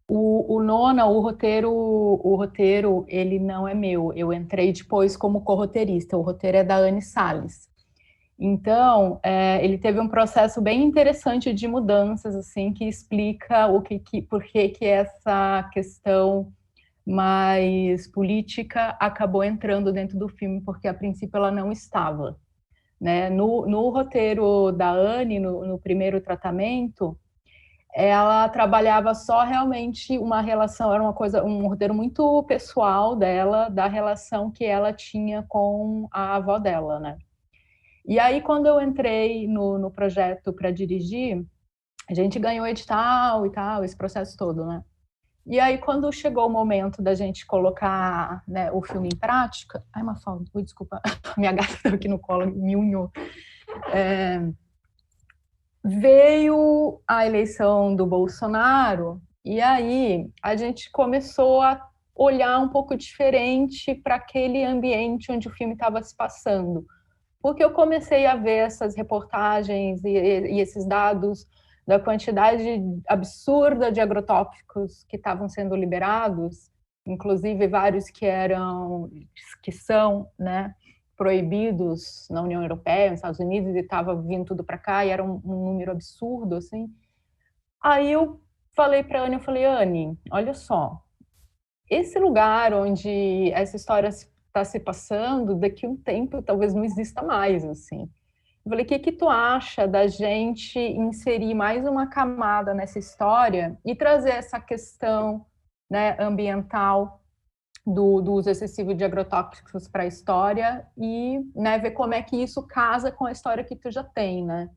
o Nona, o roteiro, ele não é meu. Eu entrei depois como corroteirista. O roteiro é da Anne Salles. Então, ele teve um processo bem interessante de mudanças, assim, que explica por que essa questão mais política acabou entrando dentro do filme, porque a princípio ela não estava. né? No roteiro da Anne, no primeiro tratamento, ela trabalhava só realmente uma relação, era um roteiro muito pessoal dela, da relação que ela tinha com a avó dela, né? E aí, quando eu entrei no projeto para dirigir, a gente ganhou edital e tal, esse processo todo, né? E aí, quando chegou o momento da gente colocar, né, o filme em prática... Ai, Mafalda, desculpa, minha gata estava aqui no colo, me unhou. Veio a eleição do Bolsonaro, e aí a gente começou a olhar um pouco diferente para aquele ambiente onde o filme estava se passando. Porque eu comecei a ver essas reportagens e esses dados da quantidade absurda de agrotóxicos que estavam sendo liberados, inclusive vários que são, né, proibidos na União Europeia, nos Estados Unidos, e estava vindo tudo para cá, e era um número absurdo, assim. Aí eu falei para a Anne, Anne, olha só, esse lugar onde essa história está se passando, daqui a um tempo talvez não exista mais, assim. Eu falei, o que tu acha da gente inserir mais uma camada nessa história e trazer essa questão, né, ambiental do uso excessivo de agrotóxicos para a história e, né, ver como é que isso casa com a história que tu já tem, né?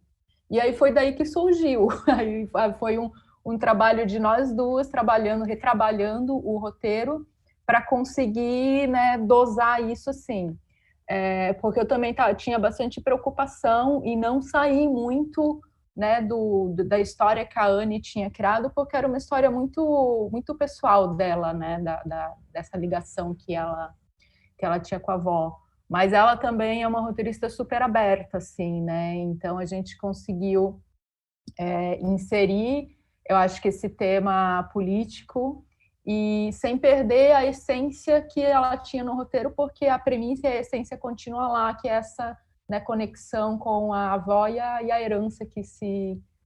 E aí foi daí que surgiu. Aí foi um trabalho de nós duas, retrabalhando o roteiro para conseguir, né, dosar isso, assim. Porque eu também tinha bastante preocupação em não sair muito, né, da história que a Anne tinha criado, porque era uma história muito, muito pessoal dela, né, dessa ligação que ela tinha com a avó. Mas ela também é uma roteirista super aberta, assim, né? Então a gente conseguiu inserir, eu acho que esse tema político, e sem perder a essência que ela tinha no roteiro, porque a premissa e a essência continua lá, que é essa, né, conexão com a avó e a herança que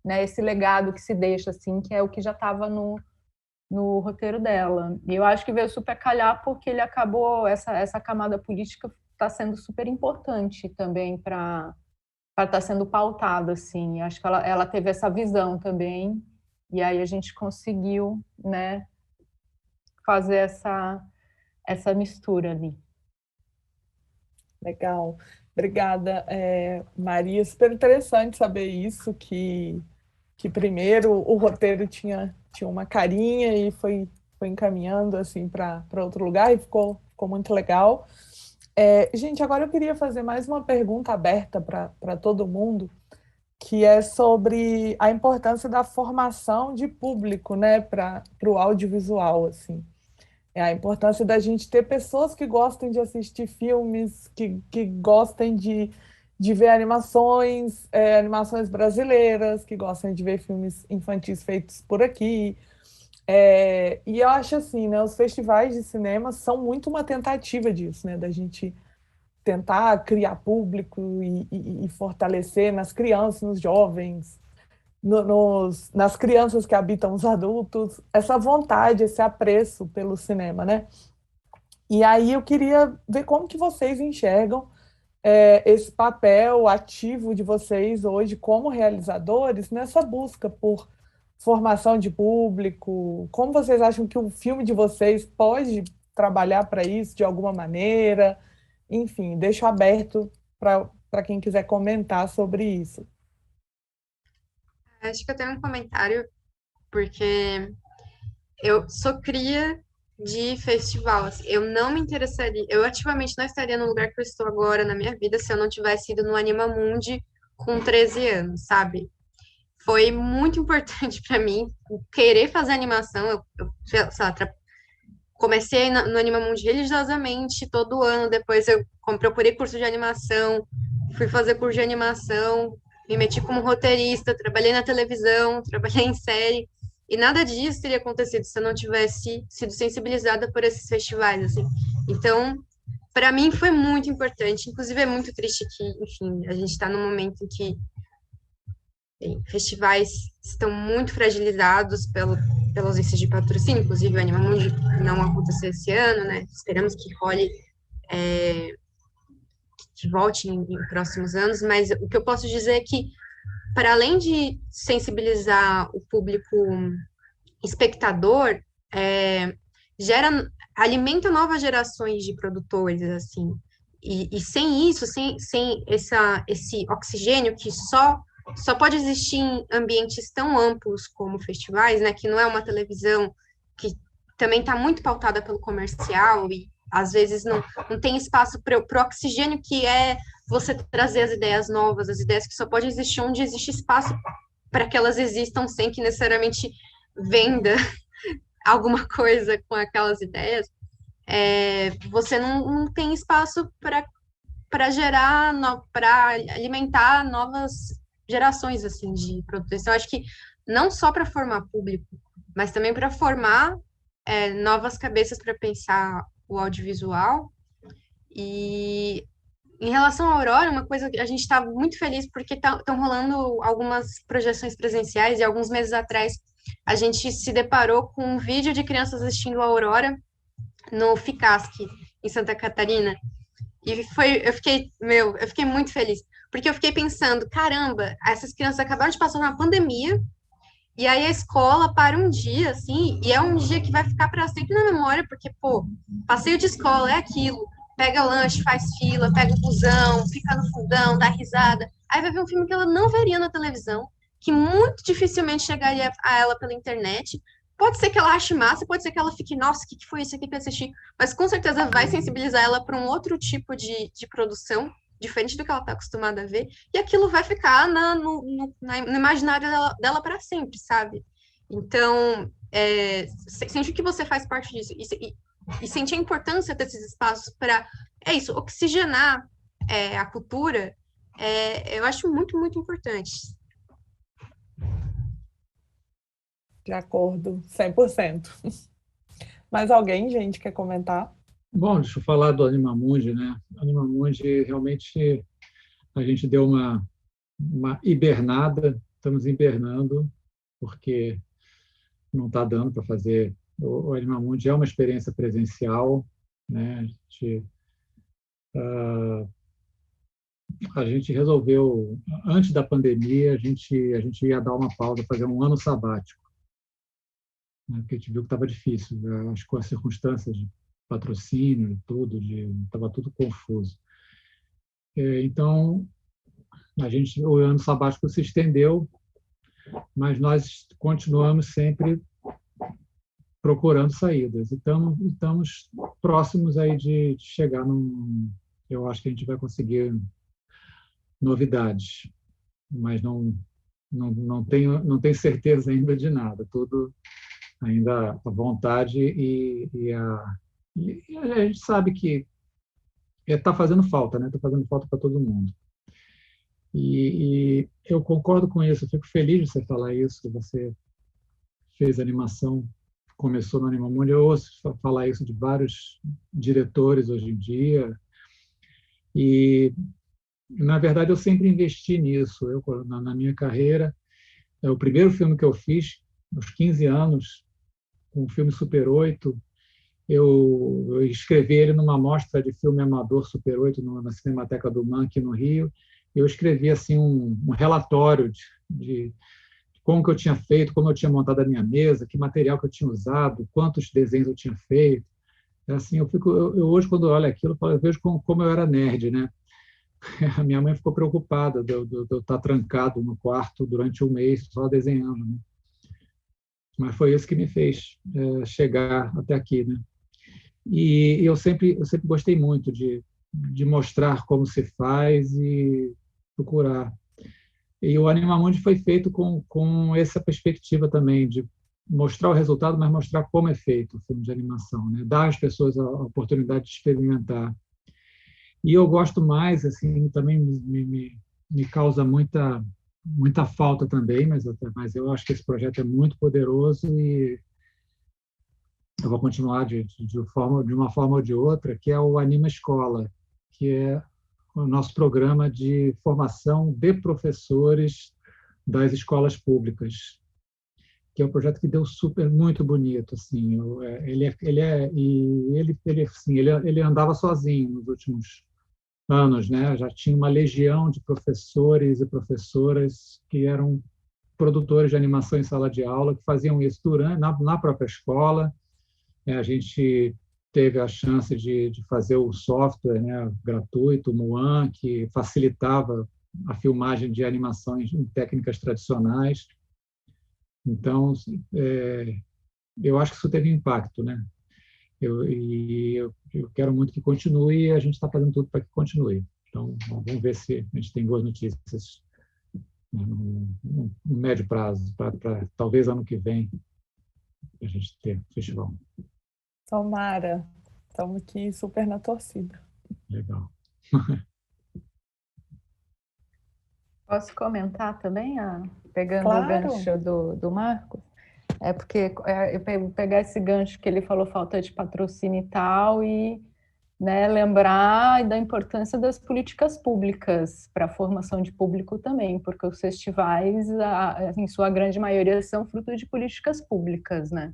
né, esse legado que se deixa, assim, que é o que já estava no roteiro dela. E eu acho que veio super calhar porque ele acabou, essa camada política está sendo super importante também para estar sendo pautada, assim. Acho que ela teve essa visão também, e aí a gente conseguiu, né, fazer essa mistura ali. Legal. Obrigada, Maria. Super interessante saber isso, que primeiro o roteiro tinha uma carinha e foi encaminhando assim para outro lugar e ficou muito legal. Gente, agora eu queria fazer mais uma pergunta aberta para todo mundo, que é sobre a importância da formação de público, né, para o audiovisual, assim. A importância da gente ter pessoas que gostem de assistir filmes, que gostem de ver animações brasileiras, que gostem de ver filmes infantis feitos por aqui. E eu acho assim, né, os festivais de cinema são muito uma tentativa disso, né, da gente tentar criar público e fortalecer nas crianças, nos jovens, nas crianças que habitam os adultos, essa vontade, esse apreço pelo cinema, né? E aí eu queria ver como que vocês enxergam esse papel ativo de vocês hoje como realizadores nessa busca por formação de público. Como vocês acham que o filme de vocês pode trabalhar para isso de alguma maneira? Enfim, deixo aberto para quem quiser comentar sobre isso. Acho que eu tenho um comentário, porque eu sou cria de festival, assim. Eu não me interessaria, eu ativamente não estaria no lugar que eu estou agora na minha vida se eu não tivesse ido no Animamundi com 13 anos, sabe? Foi muito importante para mim querer fazer animação. Eu sei lá, comecei no Animamundi religiosamente todo ano, depois eu procurei curso de animação, fui fazer curso de animação, me meti como roteirista, trabalhei na televisão, trabalhei em série, e nada disso teria acontecido se eu não tivesse sido sensibilizada por esses festivais, assim. Então, para mim foi muito importante, inclusive é muito triste que, enfim, a gente está num momento em que festivais estão muito fragilizados pela ausência de patrocínio, inclusive o Animamundi não aconteceu esse ano, né? Esperamos que role, que volte em próximos anos, mas o que eu posso dizer é que, para além de sensibilizar o público espectador, alimenta novas gerações de produtores, assim. E sem isso, sem esse oxigênio que só pode existir em ambientes tão amplos como festivais, né, que não é uma televisão que também está muito pautada pelo comercial e às vezes não tem espaço para o oxigênio que é você trazer as ideias novas, as ideias que só pode existir onde existe espaço para que elas existam sem que necessariamente venda alguma coisa com aquelas ideias. Você não tem espaço para gerar, para alimentar novas gerações assim de produtores. Então, acho que não só para formar público, mas também para formar novas cabeças para pensar o audiovisual. E em relação à Aurora, uma coisa que a gente está muito feliz porque estão rolando algumas projeções presenciais e alguns meses atrás a gente se deparou com um vídeo de crianças assistindo a Aurora no FICASC, em Santa Catarina. E eu fiquei muito feliz, porque eu fiquei pensando, caramba, essas crianças acabaram de passar uma pandemia, e aí a escola para um dia, assim, e é um dia que vai ficar para sempre na memória, porque, pô, passeio de escola é aquilo, pega lanche, faz fila, pega o busão, fica no fundão, dá risada, aí vai ver um filme que ela não veria na televisão, que muito dificilmente chegaria a ela pela internet. Pode ser que ela ache massa, pode ser que ela fique, nossa, o que foi isso aqui que eu assisti? Mas com certeza vai sensibilizar ela para um outro tipo de produção, diferente do que ela está acostumada a ver, e aquilo vai ficar no imaginário dela para sempre, sabe? Então, sentir que você faz parte disso e sentir a importância desses espaços para, oxigenar a cultura, eu acho muito, muito importante. De acordo, 100%. Mais alguém, gente, quer comentar? Bom, deixa eu falar do Animamundi, né? Animamundi, realmente, a gente deu uma hibernada, estamos hibernando, porque não está dando para fazer. O Animamundi é uma experiência presencial, né? A gente resolveu, antes da pandemia, a gente ia dar uma pausa, fazer um ano sabático, né? Porque a gente viu que estava difícil, né? Acho que com as circunstâncias de patrocínio e tudo, estava tudo confuso. Então, o ano sabático se estendeu, mas nós continuamos sempre procurando saídas. Então, estamos próximos aí de chegar eu acho que a gente vai conseguir novidades, mas não tenho certeza ainda de nada. Tudo ainda a vontade e a gente sabe que está fazendo falta, né? Está fazendo falta para todo mundo. E eu concordo com isso. Eu fico feliz de você falar isso. Você fez animação, começou no Animamundi. Eu ouço falar isso de vários diretores hoje em dia. E na verdade eu sempre investi nisso. Na minha carreira, o primeiro filme que eu fiz, aos 15 anos, um filme Super 8, eu escrevi ele numa mostra de filme amador Super 8 na Cinemateca do MAN, aqui no Rio. Eu escrevi assim um relatório de como que eu tinha feito, como eu tinha montado a minha mesa, que material que eu tinha usado, quantos desenhos eu tinha feito. Assim, eu hoje, quando eu olho aquilo, eu vejo como eu era nerd, né? A minha mãe ficou preocupada de eu estar trancado no quarto durante um mês só desenhando, né? Mas foi isso que me fez chegar até aqui, né? E eu sempre gostei muito de mostrar como se faz e procurar. E o Animamundi foi feito com essa perspectiva também, de mostrar o resultado, mas mostrar como é feito o filme de animação, né? Dar às pessoas a oportunidade de experimentar. E eu gosto mais, assim, também me causa muita falta também, mas eu acho que esse projeto é muito poderoso e eu vou continuar de uma forma ou de outra, que é o Anima Escola, que é o nosso programa de formação de professores das escolas públicas, que é um projeto que deu muito bonito, assim. Ele andava sozinho anos, né, já tinha uma legião de professores e professoras que eram produtores de animação em sala de aula, que faziam isso na própria escola. A gente teve a chance de fazer o software, né, gratuito, o Moan, que facilitava a filmagem de animações em técnicas tradicionais. Então, eu acho que isso teve impacto, né? Eu quero muito que continue e a gente está fazendo tudo para que continue. Então, vamos ver se a gente tem boas notícias no médio prazo, para talvez ano que vem a gente ter festival. Tomara. Estamos aqui super na torcida. Legal. Posso comentar também, pegando Claro. o gancho do Marcos? Porque eu pegar esse gancho que ele falou, falta de patrocínio e tal, e, né, lembrar da importância das políticas públicas para a formação de público também, porque os festivais, em sua grande maioria, são fruto de políticas públicas, né?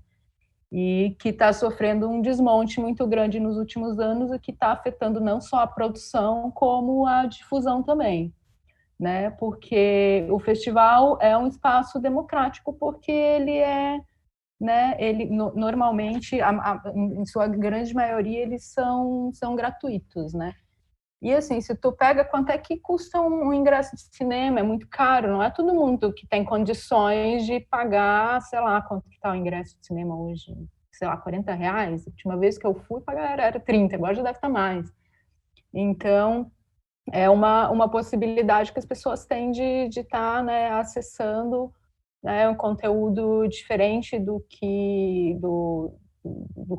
E que está sofrendo um desmonte muito grande nos últimos anos, e que está afetando não só a produção, como a difusão também, né? Porque o festival é um espaço democrático, porque ele né? Ele normalmente, em sua grande maioria, eles são gratuitos, né? E assim, se tu pega quanto é que custa um ingresso de cinema, é muito caro, não é todo mundo que tem condições de pagar, sei lá, quanto que tá o ingresso de cinema hoje, sei lá, R$40. A última vez que eu fui pagar era 30, agora já deve estar mais. Então, é uma possibilidade que as pessoas têm de estar, né, acessando, né, um conteúdo diferente do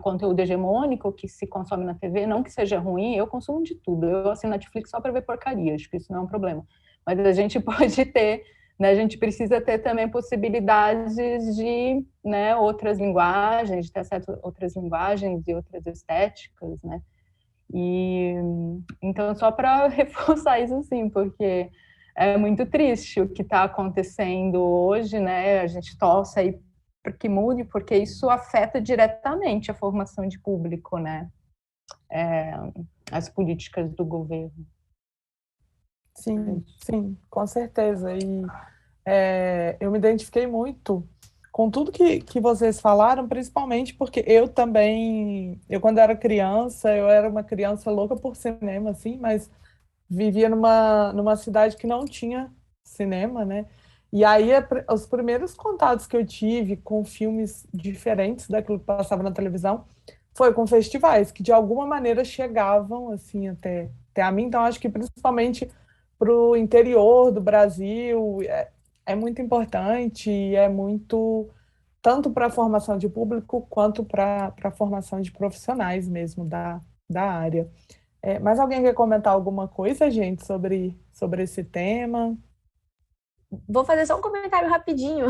conteúdo hegemônico que se consome na TV, não que seja ruim, eu consumo de tudo, eu assino Netflix só para ver porcaria, acho que isso não é um problema, mas a gente pode ter, né, a gente precisa ter também possibilidades de, né, outras linguagens, de ter acesso a outras linguagens e outras estéticas, né, e então só para reforçar isso, sim, porque é muito triste o que está acontecendo hoje, né? A gente torce aí para que mude, porque isso afeta diretamente a formação de público, né? As políticas do governo. Sim, sim, com certeza. E eu me identifiquei muito com tudo que vocês falaram, principalmente porque eu também, quando era criança, eu era uma criança louca por cinema, assim, mas vivia numa cidade que não tinha cinema, né? E aí os primeiros contatos que eu tive com filmes diferentes daquilo que passava na televisão foi com festivais, que de alguma maneira chegavam assim até a mim. Então, acho que principalmente para o interior do Brasil é muito importante e é muito tanto para a formação de público quanto para a formação de profissionais mesmo da área. Mais alguém quer comentar alguma coisa, gente, sobre esse tema? Vou fazer só um comentário rapidinho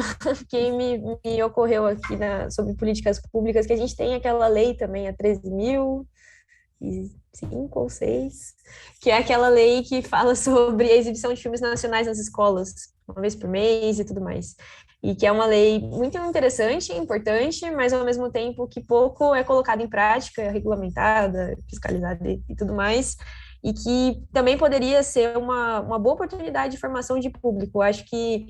que me ocorreu aqui sobre políticas públicas, que a gente tem aquela lei também, a 13.005 ou 6, que é aquela lei que fala sobre a exibição de filmes nacionais nas escolas, uma vez por mês e tudo mais. E que é uma lei muito interessante, importante, mas ao mesmo tempo que pouco é colocada em prática, regulamentada, fiscalizada e tudo mais, e que também poderia ser uma boa oportunidade de formação de público. Acho que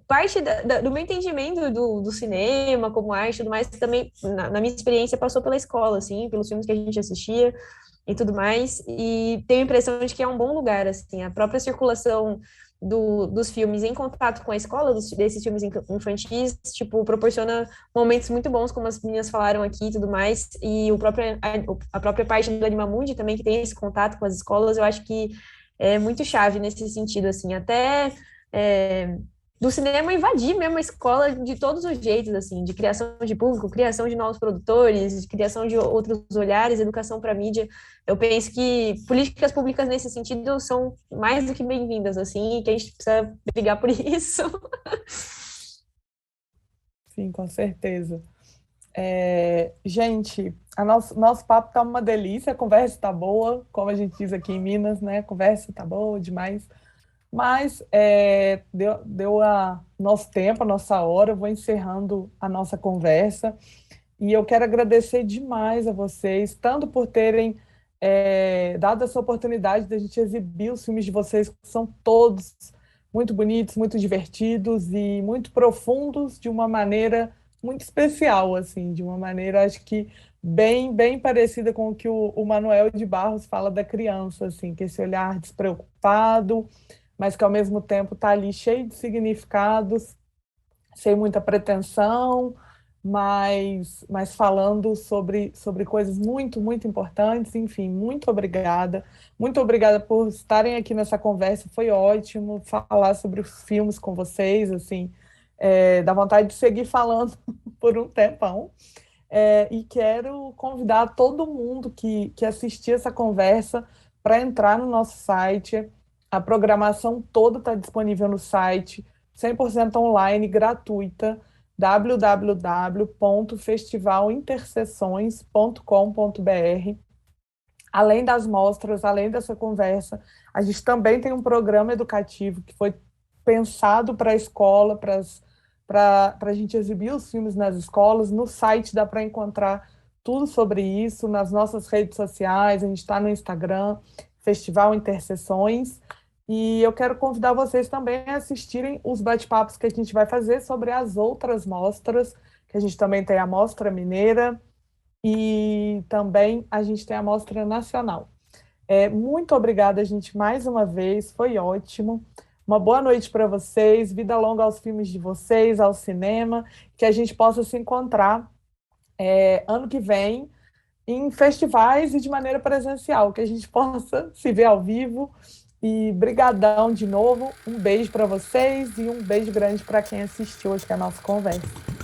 parte do meu entendimento do cinema como arte e tudo mais, também, na minha experiência, passou pela escola, assim, pelos filmes que a gente assistia e tudo mais, e tenho a impressão de que é um bom lugar, assim, a própria circulação dos filmes em contato com a escola, desses filmes infantis, tipo, proporciona momentos muito bons, como as meninas falaram aqui e tudo mais, e a própria parte do Animamundi também, que tem esse contato com as escolas, eu acho que é muito chave nesse sentido, assim, até do cinema invadir mesmo a escola de todos os jeitos, assim, de criação de público, criação de novos produtores, de criação de outros olhares, educação para a mídia. Eu penso que políticas públicas nesse sentido são mais do que bem-vindas, assim, e que a gente precisa brigar por isso. Sim, com certeza. Gente, nosso papo tá uma delícia, a conversa tá boa, como a gente diz aqui em Minas, né? A conversa tá boa demais. Mas deu nosso tempo, a nossa hora, eu vou encerrando a nossa conversa. E eu quero agradecer demais a vocês, tanto por terem dada essa oportunidade da gente exibir os filmes de vocês, que são todos muito bonitos, muito divertidos e muito profundos, de uma maneira muito especial, assim, de uma maneira, acho que bem parecida com o que o Manuel de Barros fala da criança, assim, que esse olhar despreocupado, mas que ao mesmo tempo está ali cheio de significados, sem muita pretensão, mas falando sobre coisas muito importantes. Enfim, muito obrigada. Muito obrigada por estarem aqui nessa conversa. Foi ótimo falar sobre os filmes com vocês, assim, dá vontade de seguir falando por um tempão. E quero convidar todo mundo que assistir essa conversa para entrar no nosso site. A programação toda está disponível no site, 100% online, gratuita, www.festivalinterseções.com.br. Além das mostras, além dessa conversa, a gente também tem um programa educativo que foi pensado para a escola, para a gente exibir os filmes nas escolas. No site dá para encontrar tudo sobre isso, nas nossas redes sociais, a gente está no Instagram, Festival Interseções. E eu quero convidar vocês também a assistirem os bate-papos que a gente vai fazer sobre as outras mostras, que a gente também tem a Mostra Mineira e também a gente tem a Mostra Nacional. Muito obrigada, gente, mais uma vez, foi ótimo. Uma boa noite para vocês, vida longa aos filmes de vocês, ao cinema, que a gente possa se encontrar ano que vem em festivais e de maneira presencial, que a gente possa se ver ao vivo. E brigadão de novo, um beijo para vocês e um beijo grande para quem assistiu hoje a nossa conversa.